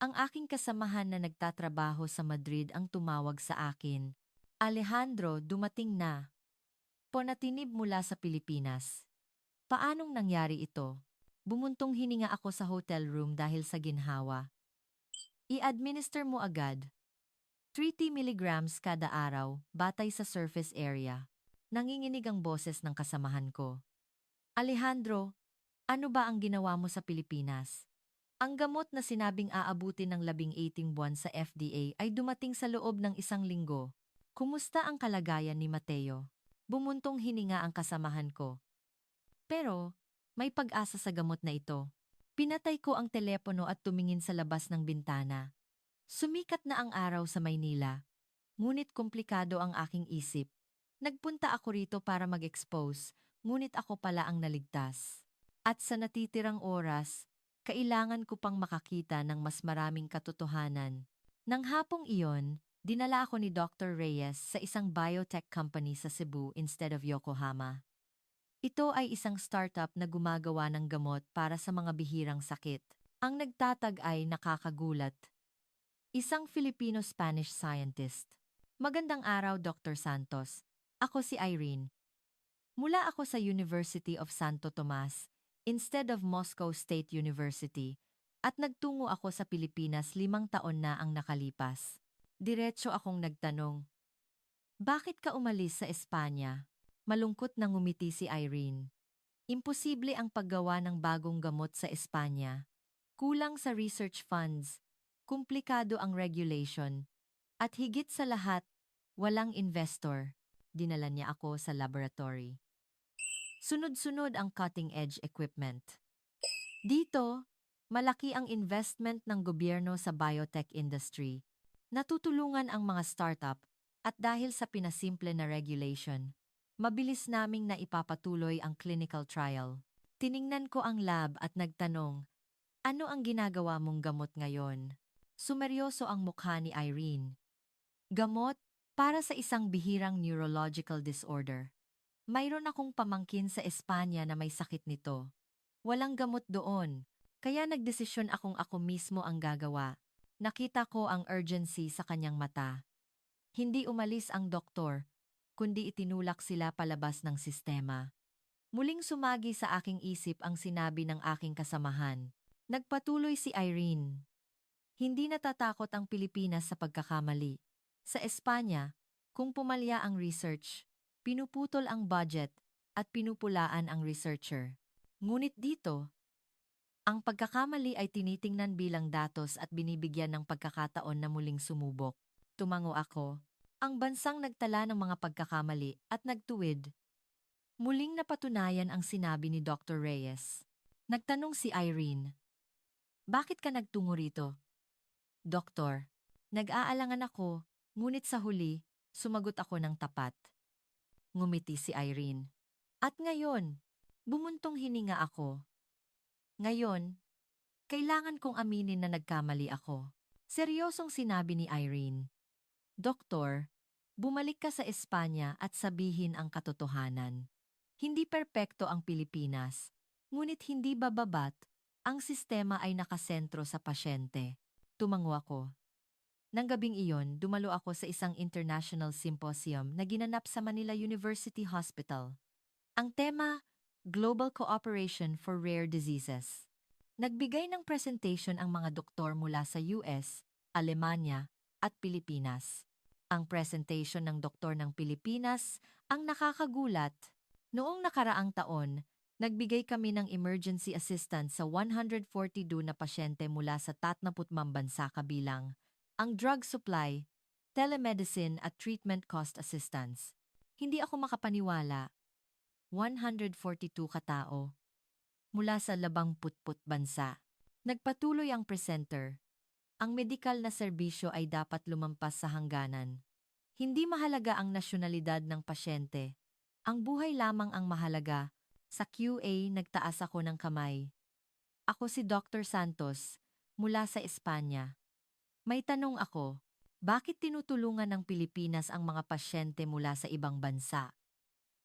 Ang aking kasamahan na nagtatrabaho sa Madrid ang tumawag sa akin. Alejandro, dumating na. Ponatinib mula sa Pilipinas. Paanong nangyari ito? Bumuntong hininga ako sa hotel room dahil sa ginhawa. I-administer mo agad. 30 milligrams kada araw, batay sa surface area. Nanginginig ang boses ng kasamahan ko. Alejandro, ano ba ang ginawa mo sa Pilipinas? Ang gamot na sinabing aabutin ng 18 buwan sa FDA ay dumating sa loob ng 1 linggo. Kumusta ang kalagayan ni Mateo? Bumuntong hininga ang kasamahan ko. Pero, may pag-asa sa gamot na ito. Pinatay ko ang telepono at tumingin sa labas ng bintana. Sumikat na ang araw sa Maynila. Ngunit komplikado ang aking isip. Nagpunta ako rito para mag-expose, ngunit ako pala ang naligtas. At sa natitirang oras, kailangan ko pang makakita ng mas maraming katotohanan. Nang hapong iyon, dinala ako ni Dr. Reyes sa isang biotech company sa Cebu instead of Yokohama. Ito ay isang startup na gumagawa ng gamot para sa mga bihirang sakit. Ang nagtatag ay nakakagulat. Isang Filipino-Spanish scientist. Magandang araw, Dr. Santos. Ako si Irene. Mula ako sa University of Santo Tomas, instead of Moscow State University, at nagtungo ako sa Pilipinas 5 taon na ang nakalipas. Diretso akong nagtanong, bakit ka umalis sa Espanya? Malungkot na ngumiti si Irene. Imposible ang paggawa ng bagong gamot sa Espanya. Kulang sa research funds, komplikado ang regulation, at higit sa lahat, walang investor. Dinala niya ako sa laboratory. Sunod-sunod ang cutting-edge equipment. Dito, malaki ang investment ng gobyerno sa biotech industry. Natutulungan ang mga startup at dahil sa pinasimple na regulation, mabilis naming na ipapatuloy ang clinical trial. Tiningnan ko ang lab at nagtanong, ano ang ginagawa mong gamot ngayon? Sumeryoso ang mukha ni Irene. Gamot para sa isang bihirang neurological disorder. Mayroon akong pamangkin sa Espanya na may sakit nito. Walang gamot doon, kaya nagdesisyon akong ako mismo ang gagawa. Nakita ko ang urgency sa kanyang mata. Hindi umalis ang doktor, kundi itinulak sila palabas ng sistema. Muling sumagi sa aking isip ang sinabi ng aking kasamahan. Nagpatuloy si Irene. Hindi natatakot ang Pilipinas sa pagkakamali. Sa Espanya, kung pumalya ang research, pinuputol ang budget at pinupulaan ang researcher. Ngunit dito, ang pagkakamali ay tinitingnan bilang datos at binibigyan ng pagkakataon na muling sumubok. Tumango ako. Ang bansang nagtala ng mga pagkakamali at nagtuwid. Muling napatunayan ang sinabi ni Dr. Reyes. Nagtanong si Irene, "Bakit ka nagtungo rito?" "Doktor, nag-aalangan ako, ngunit sa huli, sumagot ako ng tapat." Ngumiti si Irene. "At ngayon?" Bumuntong hininga ako. "Ngayon, kailangan kong aminin na nagkamali ako." Seryosong sinabi ni Irene. "Doktor, bumalik ka sa Espanya at sabihin ang katotohanan. Hindi perpekto ang Pilipinas, ngunit hindi bababat, ang sistema ay nakasentro sa pasyente." Tumango ako. Nang gabing iyon, dumalo ako sa isang international symposium na ginanap sa Manila University Hospital. Ang tema, Global Cooperation for Rare Diseases. Nagbigay ng presentation ang mga doktor mula sa US, Alemanya, at Pilipinas. Ang presentation ng doktor ng Pilipinas ang nakakagulat. Noong nakaraang taon, nagbigay kami ng emergency assistance sa 142 na pasyente mula sa 35 bansa kabilang ang drug supply, telemedicine at treatment cost assistance. Hindi ako makapaniwala. 142 katao mula sa 80 bansa. Nagpatuloy ang presenter. Ang medikal na serbisyo ay dapat lumampas sa hangganan. Hindi mahalaga ang nasyonalidad ng pasyente. Ang buhay lamang ang mahalaga. Sa QA, nagtaas ako ng kamay. Ako si Dr. Santos, mula sa Espanya. May tanong ako, bakit tinutulungan ng Pilipinas ang mga pasyente mula sa ibang bansa?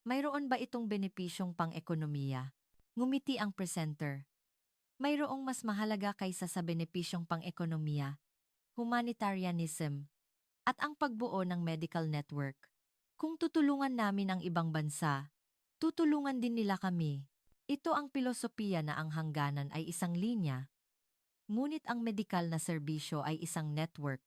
Mayroon ba itong benepisyong pang-ekonomiya? Ngumiti ang presenter. Mayroong mas mahalaga kaysa sa benepisyong pang-ekonomiya, humanitarianism, at ang pagbuo ng medical network. Kung tutulungan namin ang ibang bansa, tutulungan din nila kami. Ito ang pilosopiya na ang hangganan ay isang linya, ngunit ang medikal na serbisyo ay isang network.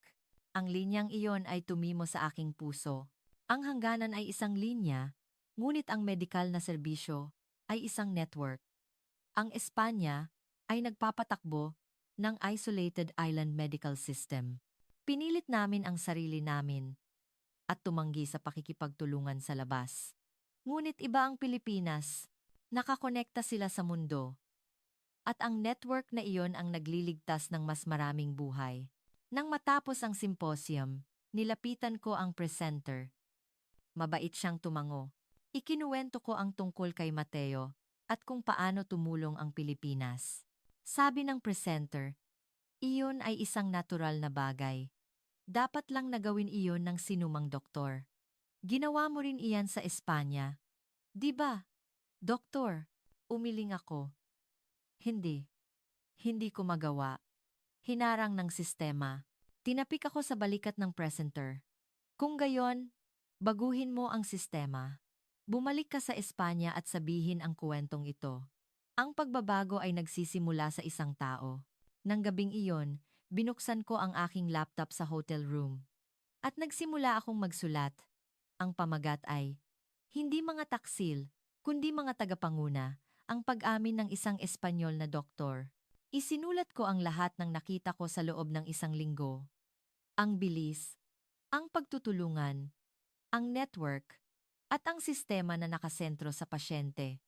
Ang linyang iyon ay tumimo sa aking puso. Ang hangganan ay isang linya, ngunit ang medikal na serbisyo ay isang network. Ang Espanya ay nagpapatakbo ng isolated island medical system. Pinilit namin ang sarili namin at tumanggi sa pakikipagtulungan sa labas. Ngunit iba ang Pilipinas, nakakonekta sila sa mundo. At ang network na iyon ang nagliligtas ng mas maraming buhay. Nang matapos ang symposium, nilapitan ko ang presenter. Mabait siyang tumango. Ikinuwento ko ang tungkol kay Mateo at kung paano tumulong ang Pilipinas. Sabi ng presenter, iyon ay isang natural na bagay. Dapat lang nagawin iyon ng sinumang doktor. Ginawa mo rin iyan sa Espanya. Di ba? Doktor, umiling ako. Hindi. Hindi ko magawa. Hinarang ng sistema. Tinapik ako sa balikat ng presenter. Kung gayon, baguhin mo ang sistema. Bumalik ka sa Espanya at sabihin ang kwentong ito. Ang pagbabago ay nagsisimula sa isang tao. Nang gabing iyon, binuksan ko ang aking laptop sa hotel room. At nagsimula akong magsulat. Ang pamagat ay, hindi mga taksil, kundi mga tagapanguna, ang pag-amin ng isang Espanyol na doktor. Isinulat ko ang lahat ng nakita ko sa loob ng isang linggo. Ang bilis, ang pagtutulungan, ang network, at ang sistema na nakasentro sa pasyente.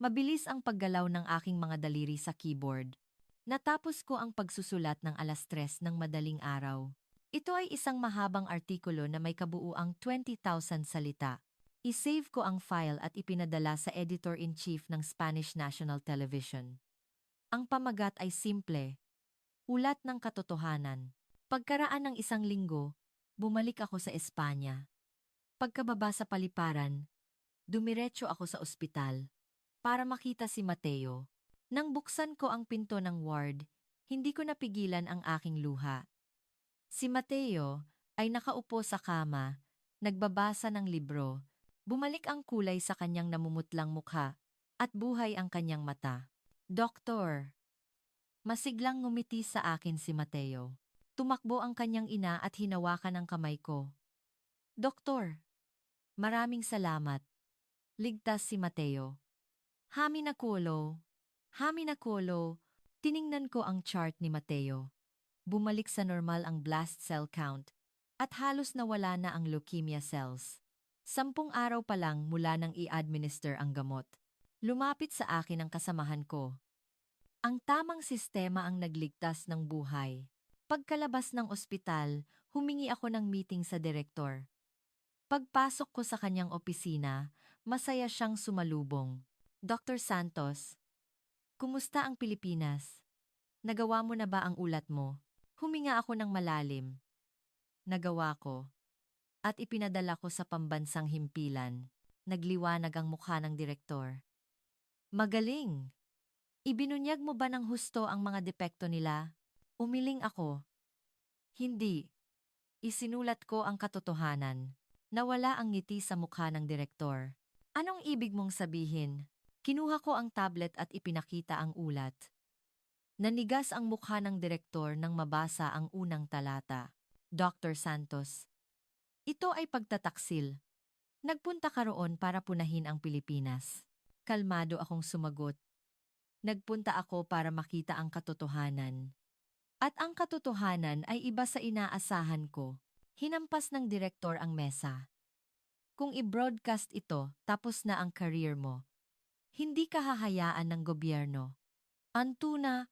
Mabilis ang paggalaw ng aking mga daliri sa keyboard. Natapos ko ang pagsusulat ng 3:00 ng madaling araw. Ito ay isang mahabang artikulo na may kabuuang 20,000 salita. I-save ko ang file at ipinadala sa editor-in-chief ng Spanish National Television. Ang pamagat ay simple. Ulat ng katotohanan. Pagkaraan ng isang linggo, bumalik ako sa Espanya. Pagkababa sa paliparan, dumiretso ako sa ospital para makita si Mateo. Nang buksan ko ang pinto ng ward, hindi ko napigilan ang aking luha. Si Mateo ay nakaupo sa kama, nagbabasa ng libro. Bumalik ang kulay sa kanyang namumutlang mukha at buhay ang kanyang mata. Doktor, masiglang ngumiti sa akin si Mateo. Tumakbo ang kanyang ina at hinawakan ang kamay ko. Doktor, maraming salamat. Ligtas si Mateo. Haminakulo. Haminakulo. Tiningnan ko ang chart ni Mateo. Bumalik sa normal ang blast cell count at halos nawala na ang leukemia cells. 10 araw pa lang mula nang i-administer ang gamot. Lumapit sa akin ang kasamahan ko. Ang tamang sistema ang nagligtas ng buhay. Pagkalabas ng ospital, humingi ako ng meeting sa direktor. Pagpasok ko sa kanyang opisina, masaya siyang sumalubong. Dr. Santos, kumusta ang Pilipinas? Nagawa mo na ba ang ulat mo? Huminga ako ng malalim. Nagawa ko. At ipinadala ko sa pambansang himpilan. Nagliwanag ang mukha ng direktor. Magaling! Ibinunyag mo ba ng husto ang mga depekto nila? Umiling ako. Hindi. Isinulat ko ang katotohanan. Nawala ang ngiti sa mukha ng direktor. Anong ibig mong sabihin? Kinuha ko ang tablet at ipinakita ang ulat. Nanigas ang mukha ng direktor nang mabasa ang unang talata. Dr. Santos, ito ay pagtataksil. Nagpunta ka roon para punahin ang Pilipinas. Kalmado akong sumagot. Nagpunta ako para makita ang katotohanan. At ang katotohanan ay iba sa inaasahan ko. Hinampas ng direktor ang mesa. Kung i-broadcast ito, tapos na ang career mo. Hindi ka hahayaan ng gobyerno. Antuna,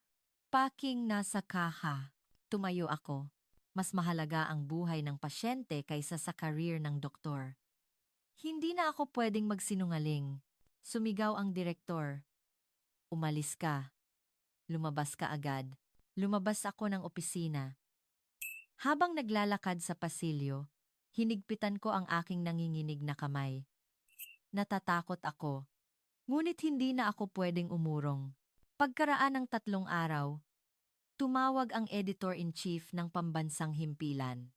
paking nasa kaha. Tumayo ako. Mas mahalaga ang buhay ng pasyente kaysa sa career ng doktor. Hindi na ako pwedeng magsinungaling. Sumigaw ang direktor. Umalis ka. Lumabas ka agad. Lumabas ako ng opisina. Habang naglalakad sa pasilyo, hinigpitan ko ang aking nanginginig na kamay. Natatakot ako. Ngunit hindi na ako pwedeng umurong. Pagkaraan ng 3 araw, tumawag ang editor-in-chief ng pambansang himpilan.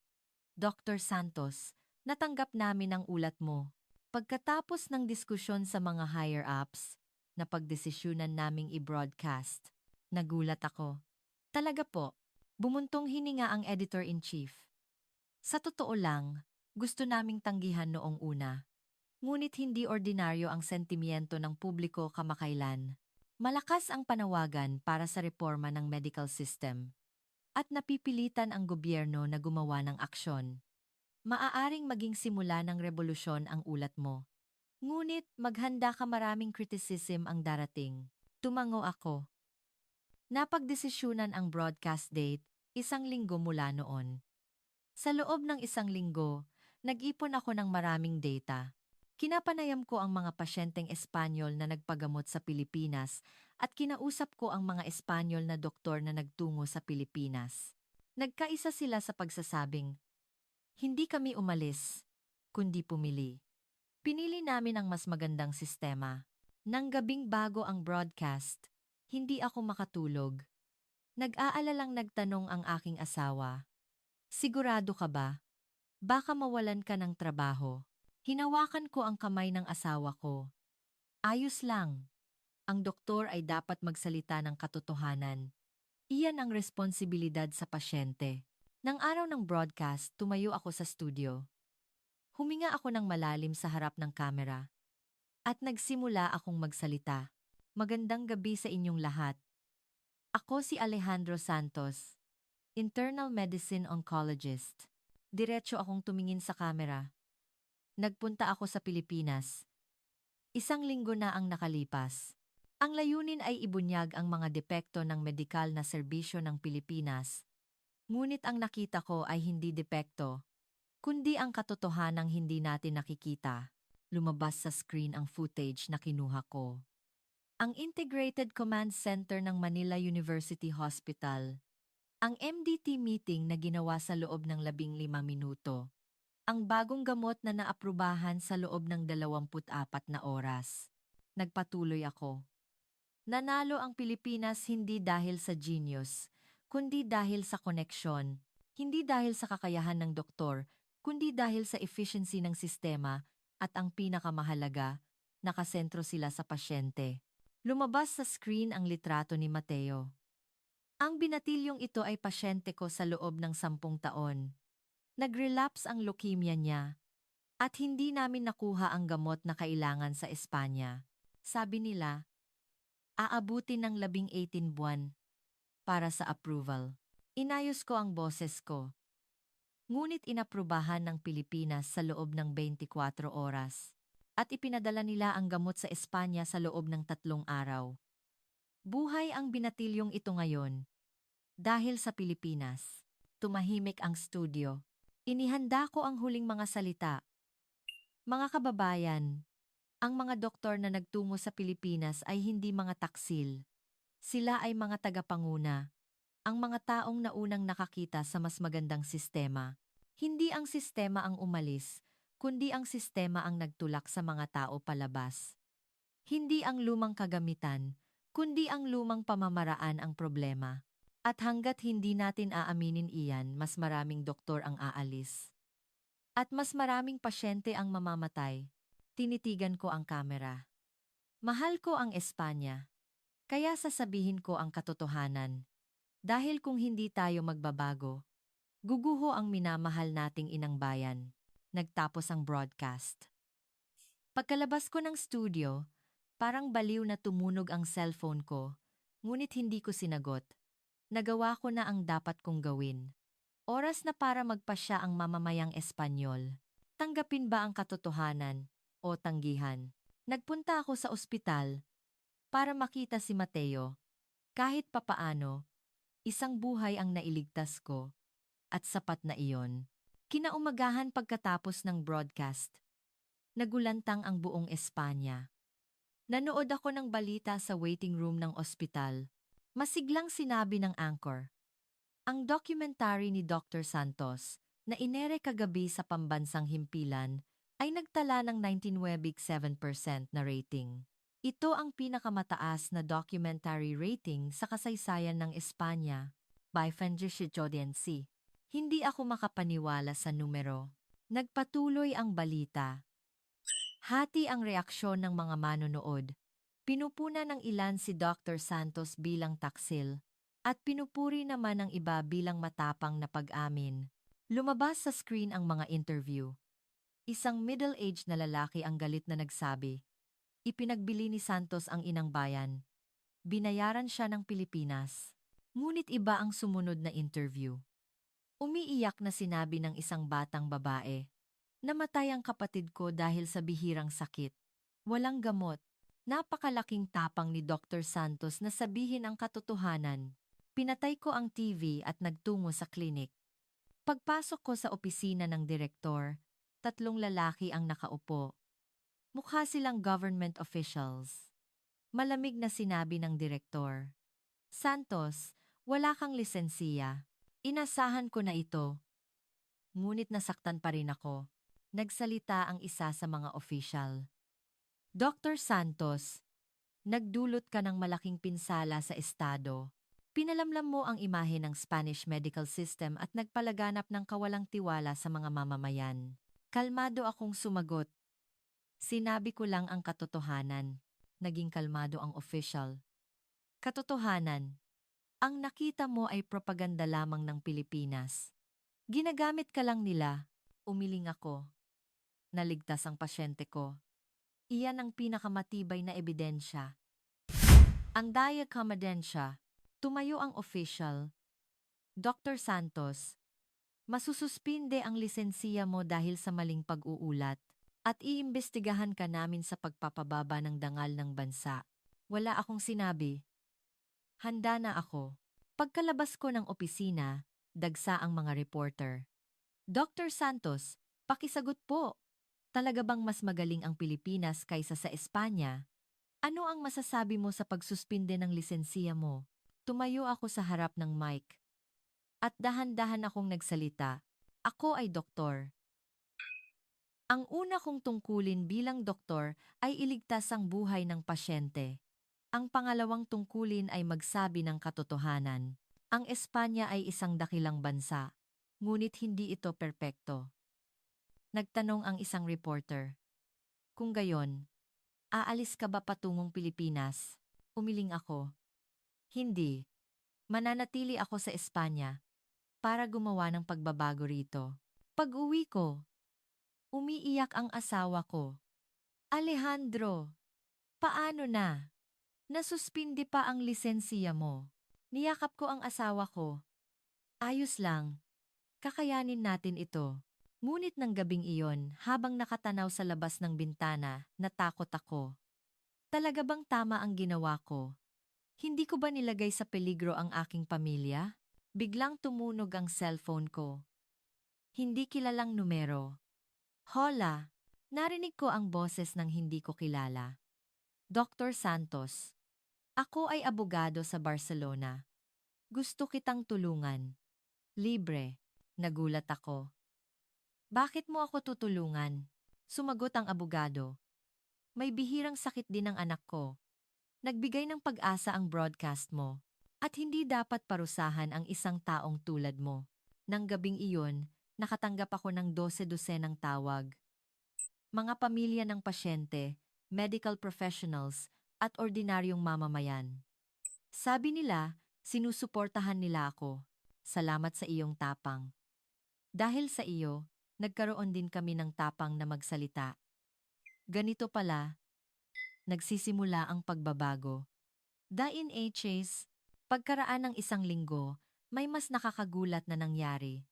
Dr. Santos, natanggap namin ang ulat mo. Pagkatapos ng diskusyon sa mga higher-ups, napagdesisyunan naming i-broadcast. Nagulat ako. Talaga po, bumuntong hininga ang editor-in-chief. Sa totoo lang, gusto naming tanggihan noong una. Ngunit hindi ordinaryo ang sentimiento ng publiko kamakailan. Malakas ang panawagan para sa reforma ng medical system. At napipilitan ang gobyerno na gumawa ng aksyon. Maaaring maging simula ng revolusyon ang ulat mo. Ngunit maghanda ka, maraming criticism ang darating. Tumango ako. Napagdesisyunan ang broadcast date, 1 linggo mula noon. Sa loob ng 1 linggo, nag-ipon ako ng maraming data. Kinapanayam ko ang mga pasyenteng Espanyol na nagpagamot sa Pilipinas at kinausap ko ang mga Espanyol na doktor na nagtungo sa Pilipinas. Nagkaisa sila sa pagsasabing, hindi kami umalis, kundi pumili. Pinili namin ang mas magandang sistema. Nang gabing bago ang broadcast, hindi ako makatulog. Nag-aalalang nagtanong ang aking asawa. Sigurado ka ba? Baka mawalan ka ng trabaho. Hinawakan ko ang kamay ng asawa ko. Ayos lang. Ang doktor ay dapat magsalita ng katotohanan. Iyan ang responsibilidad sa pasyente. Nang araw ng broadcast, tumayo ako sa studio. Huminga ako ng malalim sa harap ng kamera. At nagsimula akong magsalita. Magandang gabi sa inyong lahat. Ako si Alejandro Santos, internal medicine oncologist. Diretso akong tumingin sa kamera. Nagpunta ako sa Pilipinas. 1 linggo na ang nakalipas. Ang layunin ay ibunyag ang mga depekto ng medikal na serbisyo ng Pilipinas. Ngunit ang nakita ko ay hindi depekto, kundi ang katotohanang hindi natin nakikita. Lumabas sa screen ang footage na kinuha ko. Ang Integrated Command Center ng Manila University Hospital. Ang MDT meeting na ginawa sa loob ng 15 minuto. Ang bagong gamot na naaprubahan sa loob ng 24 na oras. Nagpatuloy ako. Nanalo ang Pilipinas hindi dahil sa genius, kundi dahil sa koneksyon. Hindi dahil sa kakayahan ng doktor, kundi dahil sa efficiency ng sistema at ang pinakamahalaga, nakasentro sila sa pasyente. Lumabas sa screen ang litrato ni Mateo. Ang binatilyong ito ay pasyente ko sa loob ng 10 taon. Nag-relapse ang leukemia niya at hindi namin nakuha ang gamot na kailangan sa Espanya. Sabi nila, aabutin ng 18 buwan para sa approval. Inayos ko ang boses ko. Ngunit inaprubahan ng Pilipinas sa loob ng 24 oras. At ipinadala nila ang gamot sa Espanya sa loob ng 3 araw. Buhay ang binatilyong ito ngayon. Dahil sa Pilipinas, tumahimik ang studio. Inihanda ko ang huling mga salita. Mga kababayan, ang mga doktor na nagtungo sa Pilipinas ay hindi mga taksil. Sila ay mga tagapanguna. Ang mga taong naunang nakakita sa mas magandang sistema. Hindi ang sistema ang umalis, kundi ang sistema ang nagtulak sa mga tao palabas. Hindi ang lumang kagamitan, kundi ang lumang pamamaraan ang problema. At hanggat hindi natin aaminin iyan, mas maraming doktor ang aalis. At mas maraming pasyente ang mamamatay. Tinitigan ko ang kamera. Mahal ko ang Espanya. Kaya sasabihin ko ang katotohanan. Dahil kung hindi tayo magbabago, guguho ang minamahal nating inang bayan. Nagtapos ang broadcast. Pagkalabas ko ng studio, parang baliw na tumunog ang cellphone ko, ngunit hindi ko sinagot. Nagawa ko na ang dapat kong gawin. Oras na para magpasya ang mamamayang Espanyol. Tanggapin ba ang katotohanan o tanggihan? Nagpunta ako sa ospital para makita si Mateo. Kahit papaano, isang buhay ang nailigtas ko, at sapat na iyon. Kinaumagahan pagkatapos ng broadcast, nagulantang ang buong Espanya. Nanood ako ng balita sa waiting room ng ospital. Masiglang sinabi ng anchor. Ang documentary ni Dr. Santos, na inere kagabi sa pambansang himpilan, ay nagtala ng 19.7% na rating. Ito ang pinakamataas na documentary rating sa kasaysayan ng Espanya. By Fenjishijodiensi. Hindi ako makapaniwala sa numero. Nagpatuloy ang balita. Hati ang reaksyon ng mga manonood. Pinupuna ng ilan si Dr. Santos bilang taksil, at pinupuri naman ng iba bilang matapang na pag-amin. Lumabas sa screen ang mga interview. Isang middle-aged na lalaki ang galit na nagsabi, ipinagbili ni Santos ang inang bayan. Binayaran siya ng Pilipinas. Ngunit iba ang sumunod na interview. Umiiyak na sinabi ng isang batang babae, namatay ang kapatid ko dahil sa bihirang sakit. Walang gamot. Napakalaking tapang ni Dr. Santos na sabihin ang katotohanan. Pinatay ko ang TV at nagtungo sa klinik. Pagpasok ko sa opisina ng direktor, 3 lalaki ang nakaupo. Mukha silang government officials. Malamig na sinabi ng direktor. Santos, wala kang lisensiya. Inasahan ko na ito. Ngunit nasaktan pa rin ako. Nagsalita ang isa sa mga official. Dr. Santos, nagdulot ka ng malaking pinsala sa estado. Pinalamlam mo ang imahe ng Spanish medical system at nagpalaganap ng kawalang tiwala sa mga mamamayan. Kalmado akong sumagot. Sinabi ko lang ang katotohanan. Naging kalmado ang official. Katotohanan. Ang nakita mo ay propaganda lamang ng Pilipinas. Ginagamit ka lang nila. Umiling ako. Naligtas ang pasyente ko. Iyan ang pinakamatibay na ebidensya. Ang diacomadensya. Tumayo ang official. Dr. Santos, masususpinde ang lisensiya mo dahil sa maling pag-uulat. At iimbestigahan ka namin sa pagpapababa ng dangal ng bansa. Wala akong sinabi. Handa na ako. Pagkalabas ko ng opisina, dagsa ang mga reporter. Dr. Santos, pakisagot po. Talaga bang mas magaling ang Pilipinas kaysa sa Espanya? Ano ang masasabi mo sa pagsuspinde ng lisensiya mo? Tumayo ako sa harap ng mic. At dahan-dahan akong nagsalita. Ako ay doktor. Ang una kong tungkulin bilang doktor ay iligtas ang buhay ng pasyente. Ang pangalawang tungkulin ay magsabi ng katotohanan. Ang Espanya ay isang dakilang bansa. ngunit hindi ito perpekto. Nagtanong ang isang reporter. Kung gayon, aalis ka ba patungong Pilipinas? Umiling ako. Hindi. Mananatili ako sa Espanya para gumawa ng pagbabago rito. Pag-uwi ko, umiiyak ang asawa ko. Alejandro, paano na? Nasuspindi pa ang lisensiya mo. Niyakap ko ang asawa ko. Ayos lang. Kakayanin natin ito. Ngunit ng gabing iyon, habang nakatanaw sa labas ng bintana, natakot ako. Talaga bang tama ang ginawa ko? Hindi ko ba nilagay sa peligro ang aking pamilya? Biglang tumunog ang cellphone ko. Hindi kilalang numero. Hola! Narinig ko ang boses ng hindi ko kilala. Dr. Santos. Ako ay abogado sa Barcelona. Gusto kitang tulungan. Libre. Nagulat ako. Bakit mo ako tutulungan? Sumagot ang abogado. May bihirang sakit din ang anak ko. Nagbigay ng pag-asa ang broadcast mo. At hindi dapat parusahan ang isang taong tulad mo. Nang gabing iyon, nakatanggap ako ng 12 ng tawag. Mga pamilya ng pasyente, medical professionals, at ordinaryong mamamayan. Sabi nila, sinusuportahan nila ako. Salamat sa iyong tapang. Dahil sa iyo, nagkaroon din kami ng tapang na magsalita. Ganito pala, nagsisimula ang pagbabago. Dain H's, pagkaraan ng isang linggo, may mas nakakagulat na nangyari.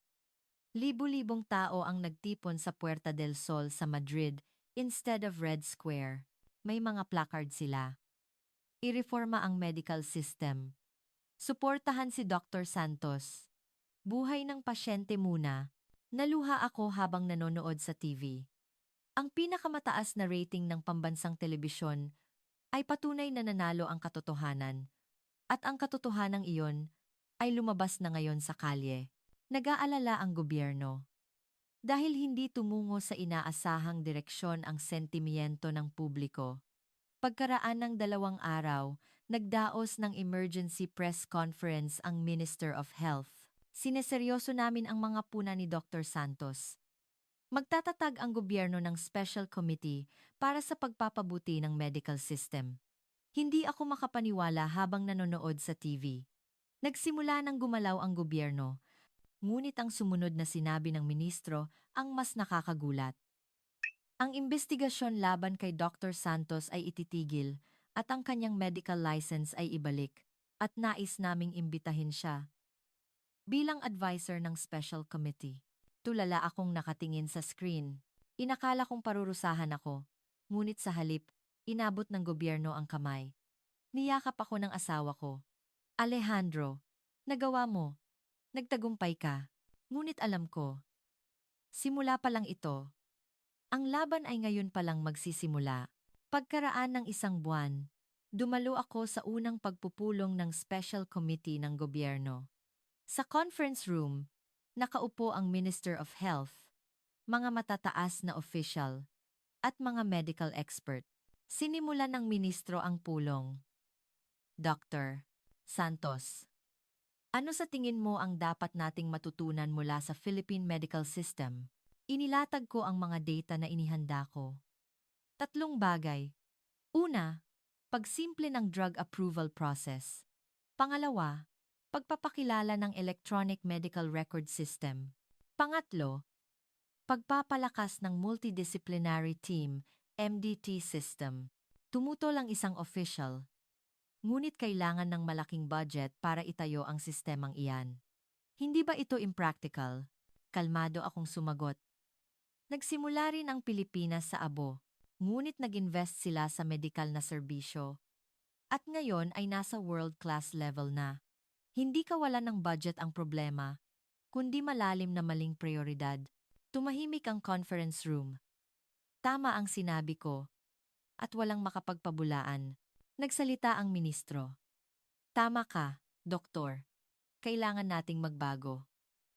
Libu-libong tao ang nagtipon sa Puerta del Sol sa Madrid instead of Red Square. May mga placard sila. Ireforma ang medical system. Suportahan si Dr. Santos. Buhay ng pasyente muna. Naluha ako habang nanonood sa TV. Ang pinakamataas na rating ng pambansang telebisyon ay patunay na nanalo ang katotohanan. At ang katotohanang iyon ay lumabas na ngayon sa kalye. Nag-aalala ang gobyerno. Dahil hindi tumungo sa inaasahang direksyon ang sentimiento ng publiko. Pagkaraan ng 2 araw, nagdaos ng emergency press conference ang Minister of Health. Sineseryoso namin ang mga puna ni Dr. Santos. Magtatatag ang gobyerno ng special committee para sa pagpapabuti ng medical system. Hindi ako makapaniwala habang nanonood sa TV. Nagsimula nang gumalaw ang gobyerno, ngunit ang sumunod na sinabi ng ministro ang mas nakakagulat. Ang investigasyon laban kay Dr. Santos ay ititigil at ang kanyang medical license ay ibalik at nais naming imbitahin siya. Bilang advisor ng special committee, tulala akong nakatingin sa screen. Inakala kong parurusahan ako, ngunit sa halip, inabot ng gobyerno ang kamay. Niyakap ako ng asawa ko. Alejandro, nagawa mo. Nagtagumpay ka. Ngunit alam ko, simula pa lang ito. Ang laban ay ngayon pa lang magsisimula. Pagkaraan ng 1 buwan, dumalo ako sa unang pagpupulong ng special committee ng gobyerno. Sa conference room, nakaupo ang Minister of Health, mga matataas na official, at mga medical expert. Sinimulan ng ministro ang pulong. Dr. Santos, ano sa tingin mo ang dapat nating matutunan mula sa Philippine medical system? Inilatag ko ang mga data na inihanda ko. 3 bagay. Una, pagsimple ng drug approval process. Pangalawa, pagpapakilala ng electronic medical record system. Pangatlo, pagpapalakas ng multidisciplinary team, MDT system. Tumutol ang isang official, ngunit kailangan ng malaking budget para itayo ang sistemang iyan. Hindi ba ito impractical? Kalmado akong sumagot. Nagsimula rin ang Pilipinas sa abo, ngunit nag-invest sila sa medikal na serbisyo. At ngayon ay nasa world-class level na. Hindi kawalan ng budget ang problema, kundi malalim na maling prioridad. Tumahimik ang conference room. Tama ang sinabi ko. At walang makapagpabulaan. Nagsalita ang ministro. Tama ka, doktor. Kailangan nating magbago.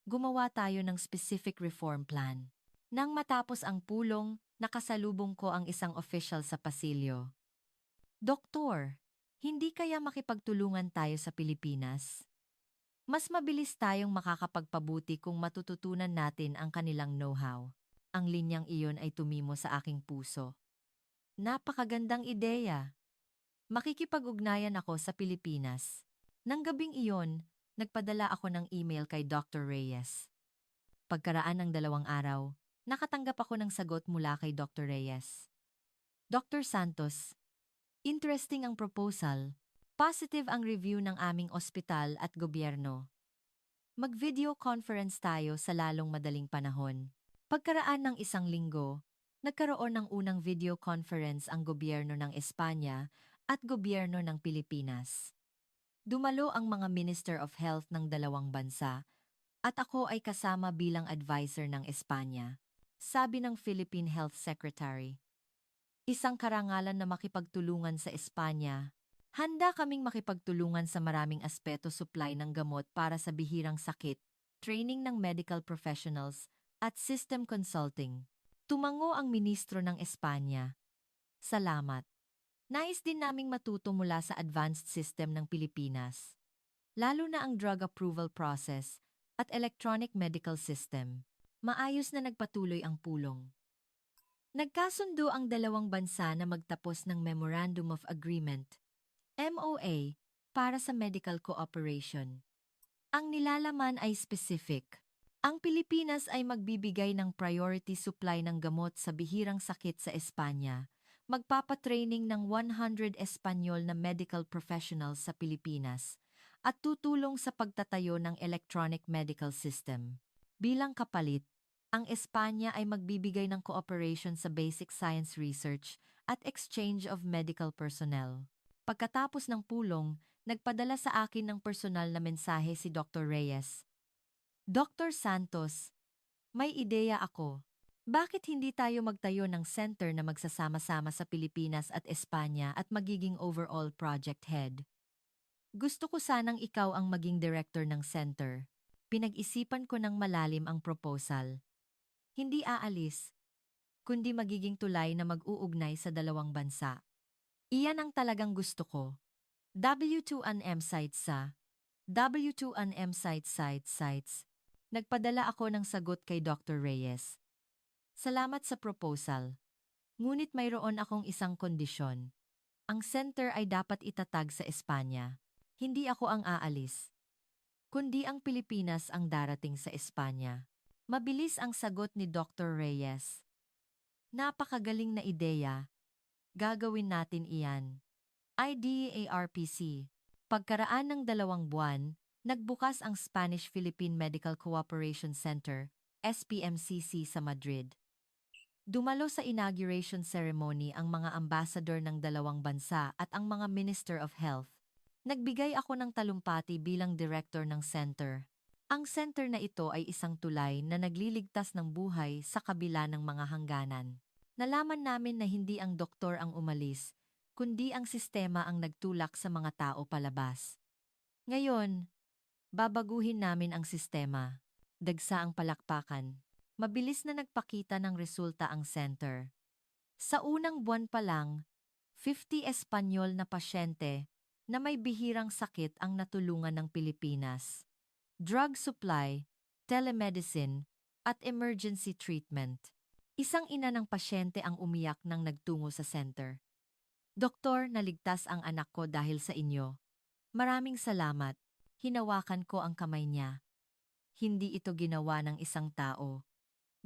Gumawa tayo ng specific reform plan. Nang matapos ang pulong, nakasalubong ko ang isang official sa pasilyo. Doktor, hindi kaya makipagtulungan tayo sa Pilipinas? Mas mabilis tayong makakapagpabuti kung matututunan natin ang kanilang know-how. Ang linyang iyon ay tumimo sa aking puso. Napakagandang ideya. Makikipag-ugnayan ako sa Pilipinas. Nang gabing iyon, nagpadala ako ng email kay Dr. Reyes. Pagkaraan ng 2 araw, nakatanggap ako ng sagot mula kay Dr. Reyes. Dr. Santos, interesting ang proposal. Positive ang review ng aming ospital at gobyerno. Mag-video conference tayo sa lalong madaling panahon. Pagkaraan ng 1 linggo, nagkaroon ng unang video conference ang gobyerno ng Espanya at gobyerno ng Pilipinas. Dumalo ang mga Minister of Health ng dalawang bansa at ako ay kasama bilang advisor ng Espanya, sabi ng Philippine Health Secretary. Isang karangalan na makipagtulungan sa Espanya. Handa kaming makipagtulungan sa maraming aspeto, supply ng gamot para sa bihirang sakit, training ng medical professionals, at system consulting. Tumango ang ministro ng Espanya. Salamat. Nais din naming matuto mula sa advanced system ng Pilipinas, lalo na ang drug approval process at electronic medical system. Maayos na nagpatuloy ang pulong. Nagkasundo ang dalawang bansa na magtapos ng Memorandum of Agreement, MOA, para sa medical cooperation. Ang nilalaman ay specific. Ang Pilipinas ay magbibigay ng priority supply ng gamot sa bihirang sakit sa Espanya, magpapatraining ng 100 Espanyol na medical professionals sa Pilipinas, at tutulong sa pagtatayo ng electronic medical system. Bilang kapalit, ang Espanya ay magbibigay ng cooperation sa basic science research at exchange of medical personnel. Pagkatapos ng pulong, nagpadala sa akin ng personal na mensahe si Dr. Reyes. Dr. Santos, may ideya ako. Bakit hindi tayo magtayo ng center na magsasama-sama sa Pilipinas at Espanya at magiging overall project head? Gusto ko sanang ikaw ang maging director ng center. Pinag-isipan ko ng malalim ang proposal. Hindi aalis, kundi magiging tulay na mag-uugnay sa dalawang bansa. Iyan ang talagang gusto ko. W2NM sites sa W2NM sites. Nagpadala ako ng sagot kay Dr. Reyes. Salamat sa proposal. Ngunit mayroon akong isang kondisyon. Ang center ay dapat itatag sa Espanya. Hindi ako ang aalis, kundi ang Pilipinas ang darating sa Espanya. Mabilis ang sagot ni Dr. Reyes. Napakagaling na ideya. Gagawin natin iyan. IDARPC. Pagkaraan ng 2 buwan, nagbukas ang Spanish-Philippine Medical Cooperation Center, SPMCC sa Madrid. Dumalo sa inauguration ceremony ang mga ambassador ng dalawang bansa at ang mga Minister of Health. Nagbigay ako ng talumpati bilang director ng center. Ang center na ito ay isang tulay na nagliligtas ng buhay sa kabila ng mga hangganan. Nalaman namin na hindi ang doktor ang umalis, kundi ang sistema ang nagtulak sa mga tao palabas. Ngayon, babaguhin namin ang sistema. Dagsa ang palakpakan. Mabilis na nagpakita ng resulta ang center. Sa unang buwan pa lang, 50 Espanyol na pasyente na may bihirang sakit ang natulungan ng Pilipinas. Drug supply, telemedicine, at emergency treatment. Isang ina ng pasyente ang umiyak nang nagtungo sa center. Doktor, naligtas ang anak ko dahil sa inyo. Maraming salamat. Hinawakan ko ang kamay niya. Hindi ito ginawa ng isang tao.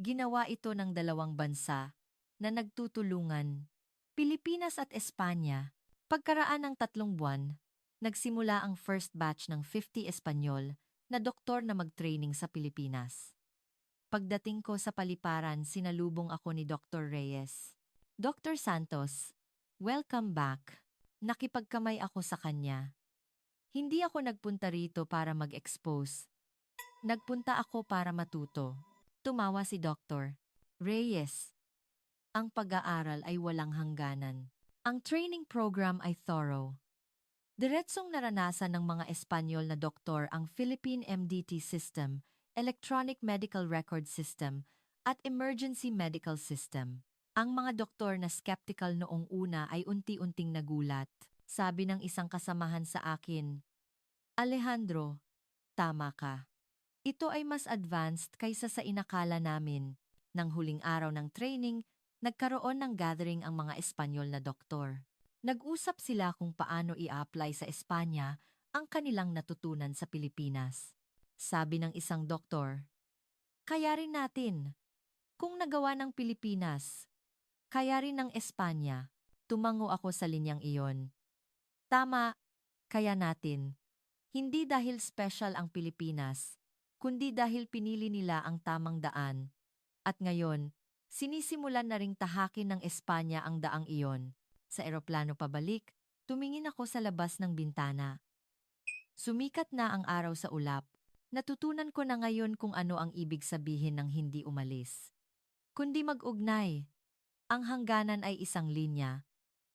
Ginawa ito ng dalawang bansa na nagtutulungan. Pilipinas at Espanya. Pagkaraan ng 3 buwan, nagsimula ang first batch ng 50 Espanyol na doktor na mag-training sa Pilipinas. Pagdating ko sa paliparan, sinalubong ako ni Dr. Reyes. Dr. Santos, welcome back. Nakipagkamay ako sa kanya. Hindi ako nagpunta rito para mag-expose. Nagpunta ako para matuto. Tumawa si Dr. Reyes. Ang pag-aaral ay walang hangganan. Ang training program ay thorough. Diretsong naranasan ng mga Espanyol na doktor ang Philippine MDT System, Electronic Medical Record System, at Emergency Medical System. Ang mga doktor na skeptical noong una ay unti-unting nagulat. Sabi ng isang kasamahan sa akin, Alejandro, Tama ka. Ito ay mas advanced kaysa sa inakala namin. Nang huling araw ng training, nagkaroon ng gathering ang mga Espanyol na doktor. Nag-usap sila kung paano i-apply sa Espanya ang kanilang natutunan sa Pilipinas. Sabi ng isang doktor, kaya rin natin. Kung nagawa ng Pilipinas, kaya rin ng Espanya. Tumango ako sa linyang iyon. Tama, kaya natin. Hindi dahil special ang Pilipinas, kundi dahil pinili nila ang tamang daan. At ngayon, sinisimulan na ring tahakin ng Espanya ang daang iyon. Sa eroplano pabalik, tumingin ako sa labas ng bintana. Sumikat na ang araw sa ulap. Natutunan ko na ngayon kung ano ang ibig sabihin ng hindi umalis. Kundi mag-ugnay. Ang hangganan ay isang linya,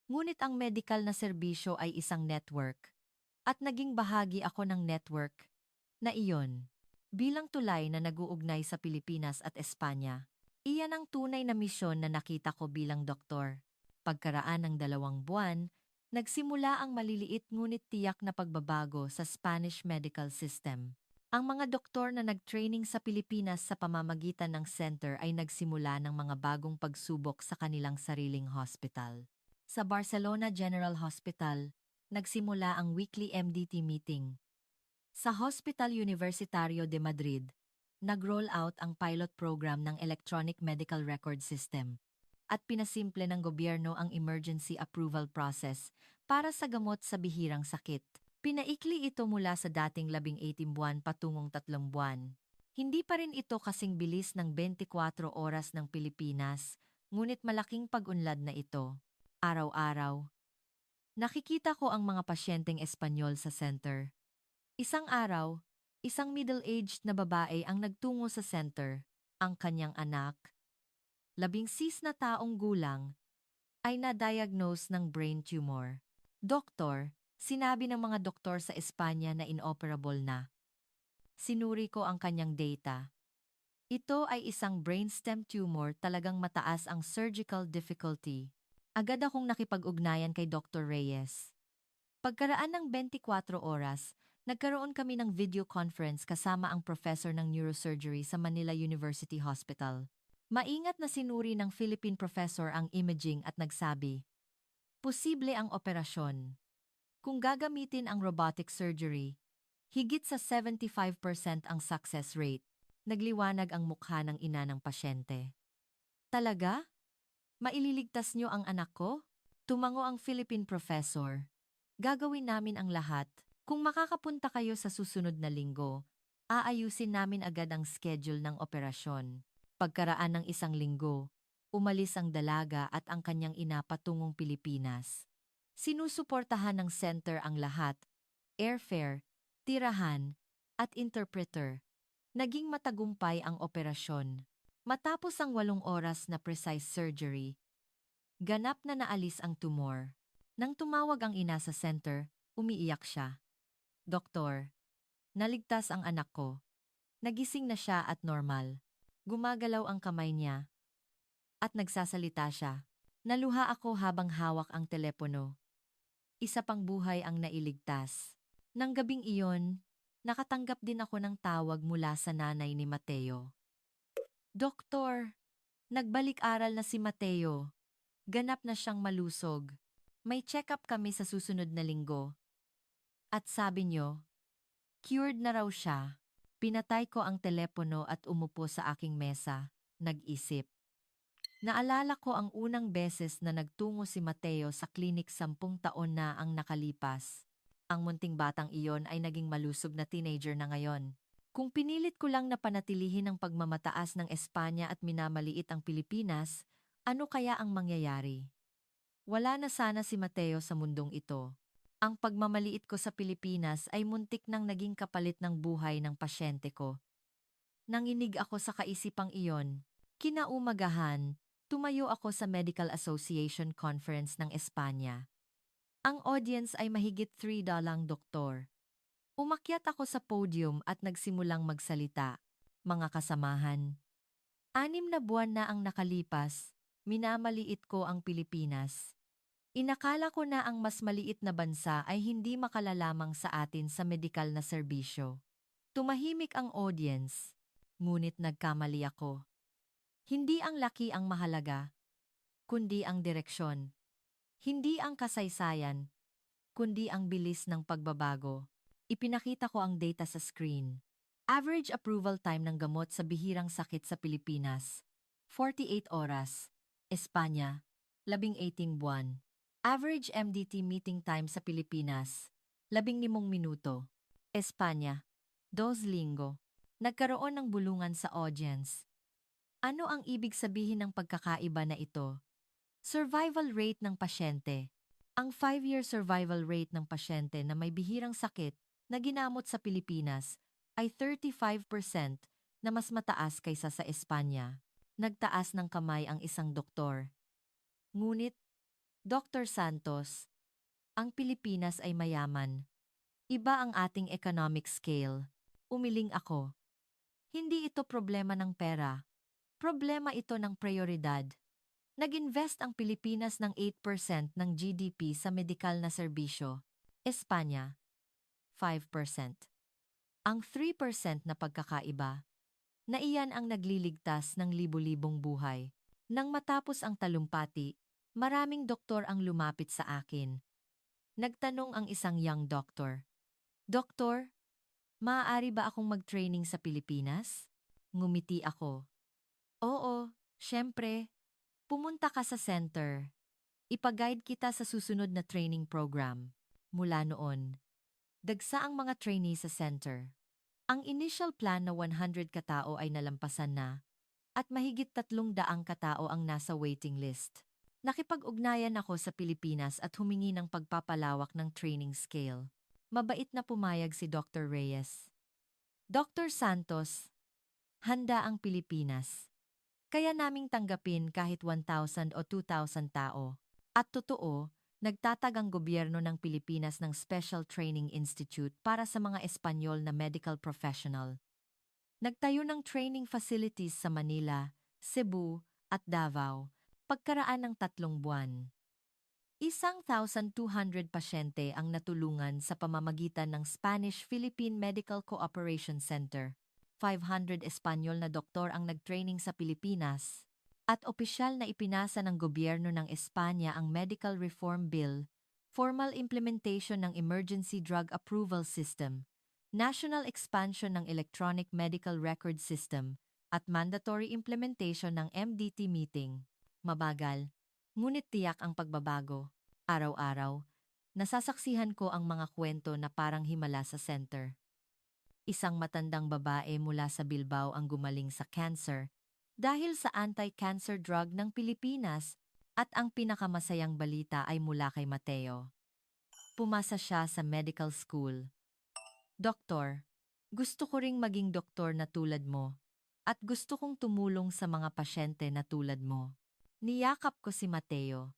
ngunit ang medical na serbisyo ay isang network. At naging bahagi ako ng network na iyon. Bilang tulay na nag-uugnay sa Pilipinas at Espanya. Iyan ang tunay na misyon na nakita ko bilang doktor. Pagkaraan ng 2 buwan, nagsimula ang maliliit ngunit tiyak na pagbabago sa Spanish medical system. Ang mga doktor na nag-training sa Pilipinas sa pamamagitan ng center ay nagsimula ng mga bagong pagsubok sa kanilang sariling hospital. Sa Barcelona General Hospital, nagsimula ang weekly MDT meeting. Sa Hospital Universitario de Madrid, nag-roll out ang pilot program ng Electronic Medical Record System at pinasimple ng gobyerno ang emergency approval process para sa gamot sa bihirang sakit. Pinaikli ito mula sa dating 18 buwan patungong 3 buwan. Hindi pa rin ito kasing bilis ng 24 oras ng Pilipinas, ngunit malaking pag-unlad na ito. Araw-araw, nakikita ko ang mga pasyenteng Espanyol sa center. Isang araw, isang middle-aged na babae ang nagtungo sa center. Ang kanyang anak, 16 na taong gulang, ay na-diagnose ng brain tumor. Doktor, sinabi ng mga doktor sa Espanya na inoperable na. Sinuri ko ang kanyang data. Ito ay isang brainstem tumor, talagang mataas ang surgical difficulty. Agad akong nakipag-ugnayan kay Dr. Reyes. Pagkaraan ng 24 oras, nagkaroon kami ng video conference kasama ang professor ng neurosurgery sa Manila University Hospital. Maingat na sinuri ng Philippine professor ang imaging at nagsabi, posible ang operasyon. Kung gagamitin ang robotic surgery, higit sa 75% ang success rate. Nagliwanag ang mukha ng ina ng pasyente. Talaga? Maililigtas niyo ang anak ko? Tumango ang Philippine professor. Gagawin namin ang lahat. Kung makakapunta kayo sa susunod na linggo, aayusin namin agad ang schedule ng operasyon. Pagkaraan ng 1 linggo, umalis ang dalaga at ang kanyang ina patungong Pilipinas. Sinusuportahan ng center ang lahat, airfare, tirahan, at interpreter. Naging matagumpay ang operasyon. Matapos ang 8 oras na precise surgery, ganap na naalis ang tumor. Nang tumawag ang ina sa center, umiiyak siya. Doktor, naligtas ang anak ko. Nagising na siya at normal. Gumagalaw ang kamay niya. At nagsasalita siya. Naluha ako habang hawak ang telepono. Isa pang buhay ang nailigtas. Nang gabing iyon, nakatanggap din ako ng tawag mula sa nanay ni Mateo. Doktor, nagbalik-aral na si Mateo. Ganap na siyang malusog. May check-up kami sa susunod na linggo. At sabi niyo, cured na raw siya. Pinatay ko ang telepono at umupo sa aking mesa, nag-isip. Naalala ko ang unang beses na nagtungo si Mateo sa klinik 10 taon na ang nakalipas. Ang munting batang iyon ay naging malusog na teenager na ngayon. Kung pinilit ko lang na panatilihin ang pagmamataas ng Espanya at minamaliit ang Pilipinas, ano kaya ang mangyayari? Wala na sana si Mateo sa mundong ito. Ang pagmamaliit ko sa Pilipinas ay muntik nang naging kapalit ng buhay ng pasyente ko. Nanginig ako sa kaisipang iyon. Kinaumagahan, tumayo ako sa Medical Association Conference ng Espanya. Ang audience ay mahigit 3 doktor. Umakyat ako sa podium at nagsimulang magsalita. Mga kasamahan, 6 na buwan na ang nakalipas, minamaliit ko ang Pilipinas. Inakala ko na ang mas maliit na bansa ay hindi makalalamang sa atin sa medikal na serbisyo. Tumahimik ang audience, ngunit nagkamali ako. Hindi ang laki ang mahalaga, kundi ang direksyon. Hindi ang kasaysayan, kundi ang bilis ng pagbabago. Ipinakita ko ang data sa screen. Average approval time ng gamot sa bihirang sakit sa Pilipinas, 48 oras. Espanya, 18 buwan. Average MDT meeting time sa Pilipinas, 15 minuto. Espanya, 2 linggo. Nagkaroon ng bulungan sa audience. Ano ang ibig sabihin ng pagkakaiba na ito? Survival rate ng pasyente. Ang 5-year survival rate ng pasyente na may bihirang sakit na ginamot sa Pilipinas ay 35% na mas mataas kaysa sa Espanya. Nagtaas ng kamay ang isang doktor. Ngunit, Dr. Santos, ang Pilipinas ay mayaman. Iba ang ating economic scale. Umiling ako. Hindi ito problema ng pera. Problema ito ng prioridad. Nag-invest ang Pilipinas ng 8% ng GDP sa medikal na serbisyo. Espanya, 5%. Ang 3% na pagkakaiba, na iyan ang nagliligtas ng libu-libong buhay. Nang matapos ang talumpati, maraming doktor ang lumapit sa akin. Nagtanong ang isang young doctor, "Doktor, maaari ba akong mag-training sa Pilipinas?" Ngumiti ako. "Oo, syempre. Pumunta ka sa center. Ipa-guide kita sa susunod na training program." Mula noon, dagsa ang mga trainee sa center. Ang initial plan na 100 katao ay nalampasan na, at mahigit 300 katao ang nasa waiting list. Nakipag-ugnayan ako sa Pilipinas at humingi ng pagpapalawak ng training scale. Mabait na pumayag si Dr. Reyes. "Dr. Santos, handa ang Pilipinas. Kaya naming tanggapin kahit 1,000 o 2,000 tao. At totoo, nagtatag ang gobyerno ng Pilipinas ng Special Training Institute para sa mga Espanyol na medical professional. Nagtayo ng training facilities sa Manila, Cebu, at Davao, pagkaraan ng 3 buwan. 1,200 pasyente ang natulungan sa pamamagitan ng Spanish-Philippine Medical Cooperation Center. 500 Espanyol na doktor ang nagtraining sa Pilipinas. At opisyal na ipinasa ng gobyerno ng Espanya ang Medical Reform Bill, formal implementation ng Emergency Drug Approval System, national expansion ng Electronic Medical Record System, at mandatory implementation ng MDT meeting. Mabagal, ngunit tiyak ang pagbabago. Araw-araw, nasasaksihan ko ang mga kwento na parang himala sa center. Isang matandang babae mula sa Bilbao ang gumaling sa cancer dahil sa anti-cancer drug ng Pilipinas, at ang pinakamasayang balita ay mula kay Mateo. Pumasa siya sa medical school. "Doktor, gusto ko ring maging doktor na tulad mo, at gusto kong tumulong sa mga pasyente na tulad mo." Niyakap ko si Mateo.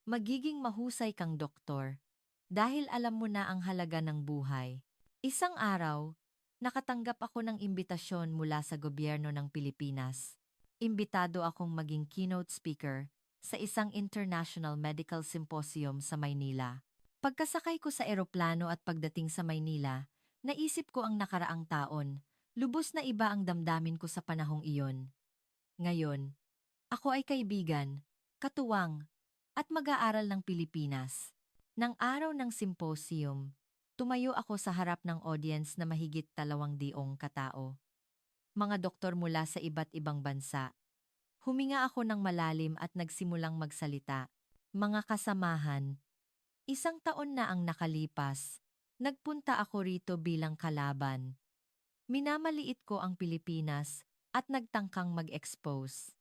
"Magiging mahusay kang doktor dahil alam mo na ang halaga ng buhay." Isang araw, nakatanggap ako ng imbitasyon mula sa gobyerno ng Pilipinas. Imbitado akong maging keynote speaker sa isang international medical symposium sa Maynila. Pagkasakay ko sa eroplano at pagdating sa Maynila, naisip ko ang nakaraang taon. Lubos na iba ang damdamin ko sa panahong iyon. Ngayon, ako ay kaibigan, katuwang, at mag-aaral ng Pilipinas. Nang araw ng symposium, tumayo ako sa harap ng audience na mahigit 200 katao. Mga doktor mula sa iba't ibang bansa. Huminga ako ng malalim at nagsimulang magsalita. "Mga kasamahan, 1 taon na ang nakalipas. Nagpunta ako rito bilang kalaban. Minamaliit ko ang Pilipinas at nagtangkang mag-expose."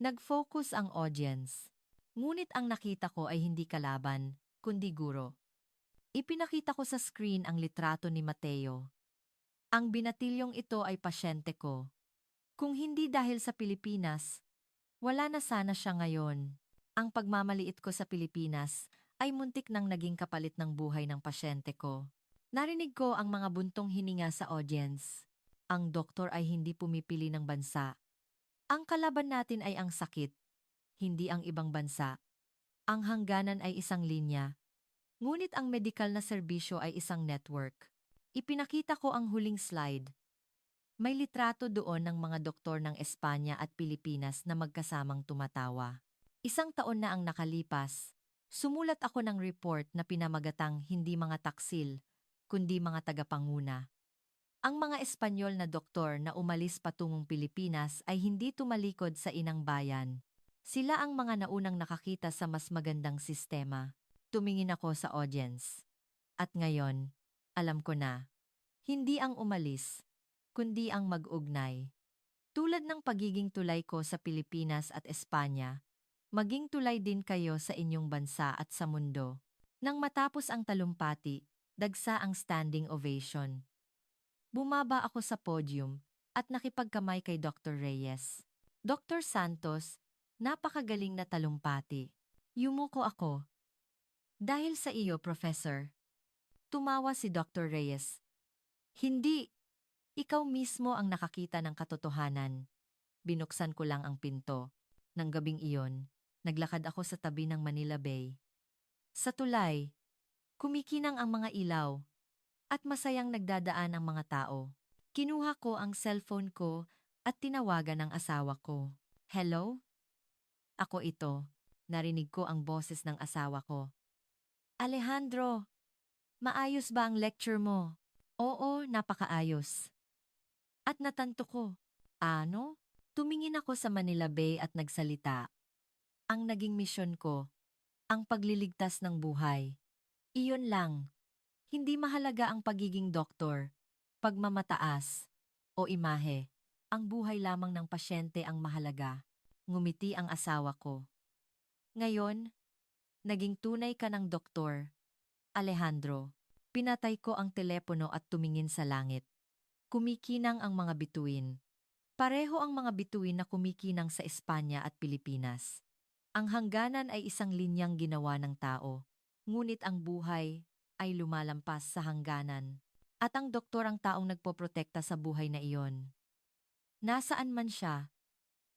Nag-focus ang audience. Ngunit ang nakita ko ay hindi kalaban, kundi guro. Ipinakita ko sa screen ang litrato ni Mateo. Ang binatilyong ito ay pasyente ko. Kung hindi dahil sa Pilipinas, wala na sana siya ngayon. Ang pagmamaliit ko sa Pilipinas ay muntik nang naging kapalit ng buhay ng pasyente ko. Narinig ko ang mga buntong hininga sa audience. Ang doktor ay hindi pumipili ng bansa. Ang kalaban natin ay ang sakit, hindi ang ibang bansa. Ang hangganan ay isang linya, ngunit ang medikal na serbisyo ay isang network. Ipinakita ko ang huling slide. May litrato doon ng mga doktor ng Espanya at Pilipinas na magkasamang tumatawa. Isang taon na ang nakalipas. Sumulat ako ng report na pinamagatang hindi mga taksil, kundi mga tagapanguna. Ang mga Espanyol na doktor na umalis patungong Pilipinas ay hindi tumalikod sa inang bayan. Sila ang mga naunang nakakita sa mas magandang sistema. Tumingin ako sa audience. At ngayon, alam ko na, hindi ang umalis, kundi ang mag-ugnay. Tulad ng pagiging tulay ko sa Pilipinas at Espanya, maging tulay din kayo sa inyong bansa at sa mundo. Nang matapos ang talumpati, dagsa ang standing ovation. Bumaba ako sa podium at nakipagkamay kay Dr. Reyes. Dr. Santos, napakagaling na talumpati. Yumuko ako. Dahil sa iyo, Professor. Tumawa si Dr. Reyes. Hindi. Ikaw mismo ang nakakita ng katotohanan. Binuksan ko lang ang pinto. Nang gabing iyon, naglakad ako sa tabi ng Manila Bay. Sa tulay, kumikinang ang mga ilaw at masayang nagdadaan ang mga tao. Kinuha ko ang cellphone ko at tinawagan ang asawa ko. Hello? Ako ito. Narinig ko ang boses ng asawa ko. Alejandro, maayos ba ang lecture mo? Oo, napakaayos. At natanto ko. Ano? Tumingin ako sa Manila Bay at nagsalita. Ang naging misyon ko, ang pagliligtas ng buhay. Iyon lang. Hindi mahalaga ang pagiging doktor, pagmamataas, o imahe. Ang buhay lamang ng pasyente ang mahalaga. Ngumiti ang asawa ko. Ngayon, naging tunay ka ng doktor. Alejandro, pinatay ko ang telepono at tumingin sa langit. Kumikinang ang mga bituin. Pareho ang mga bituin na kumikinang sa Espanya at Pilipinas. Ang hangganan ay isang linyang ginawa ng tao, ngunit ang buhay ay lumalampas sa hangganan. At ang doktor ang taong nagpoprotekta sa buhay na iyon. Nasaan man siya,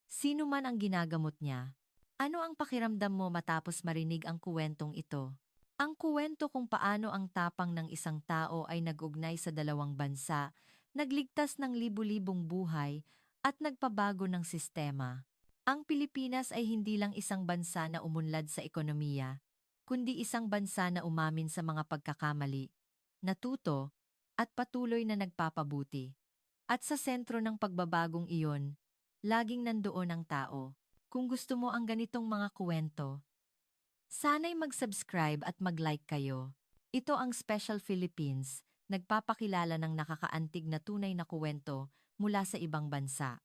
sino man ang ginagamot niya, ano ang pakiramdam mo matapos marinig ang kuwentong ito? Ang kuwento kung paano ang tapang ng isang tao ay nag-ugnay sa dalawang bansa, nagligtas ng libu-libong buhay, at nagpabago ng sistema. Ang Pilipinas ay hindi lang isang bansa na umunlad sa ekonomiya, kundi isang bansa na umamin sa mga pagkakamali, natuto, at patuloy na nagpapabuti. At sa sentro ng pagbabagong iyon, laging nandoon ang tao. Kung gusto mo ang ganitong mga kuwento, sana'y mag-subscribe at mag-like kayo. Ito ang Special Philippines, nagpapakilala ng nakakaantig na tunay na kuwento mula sa ibang bansa.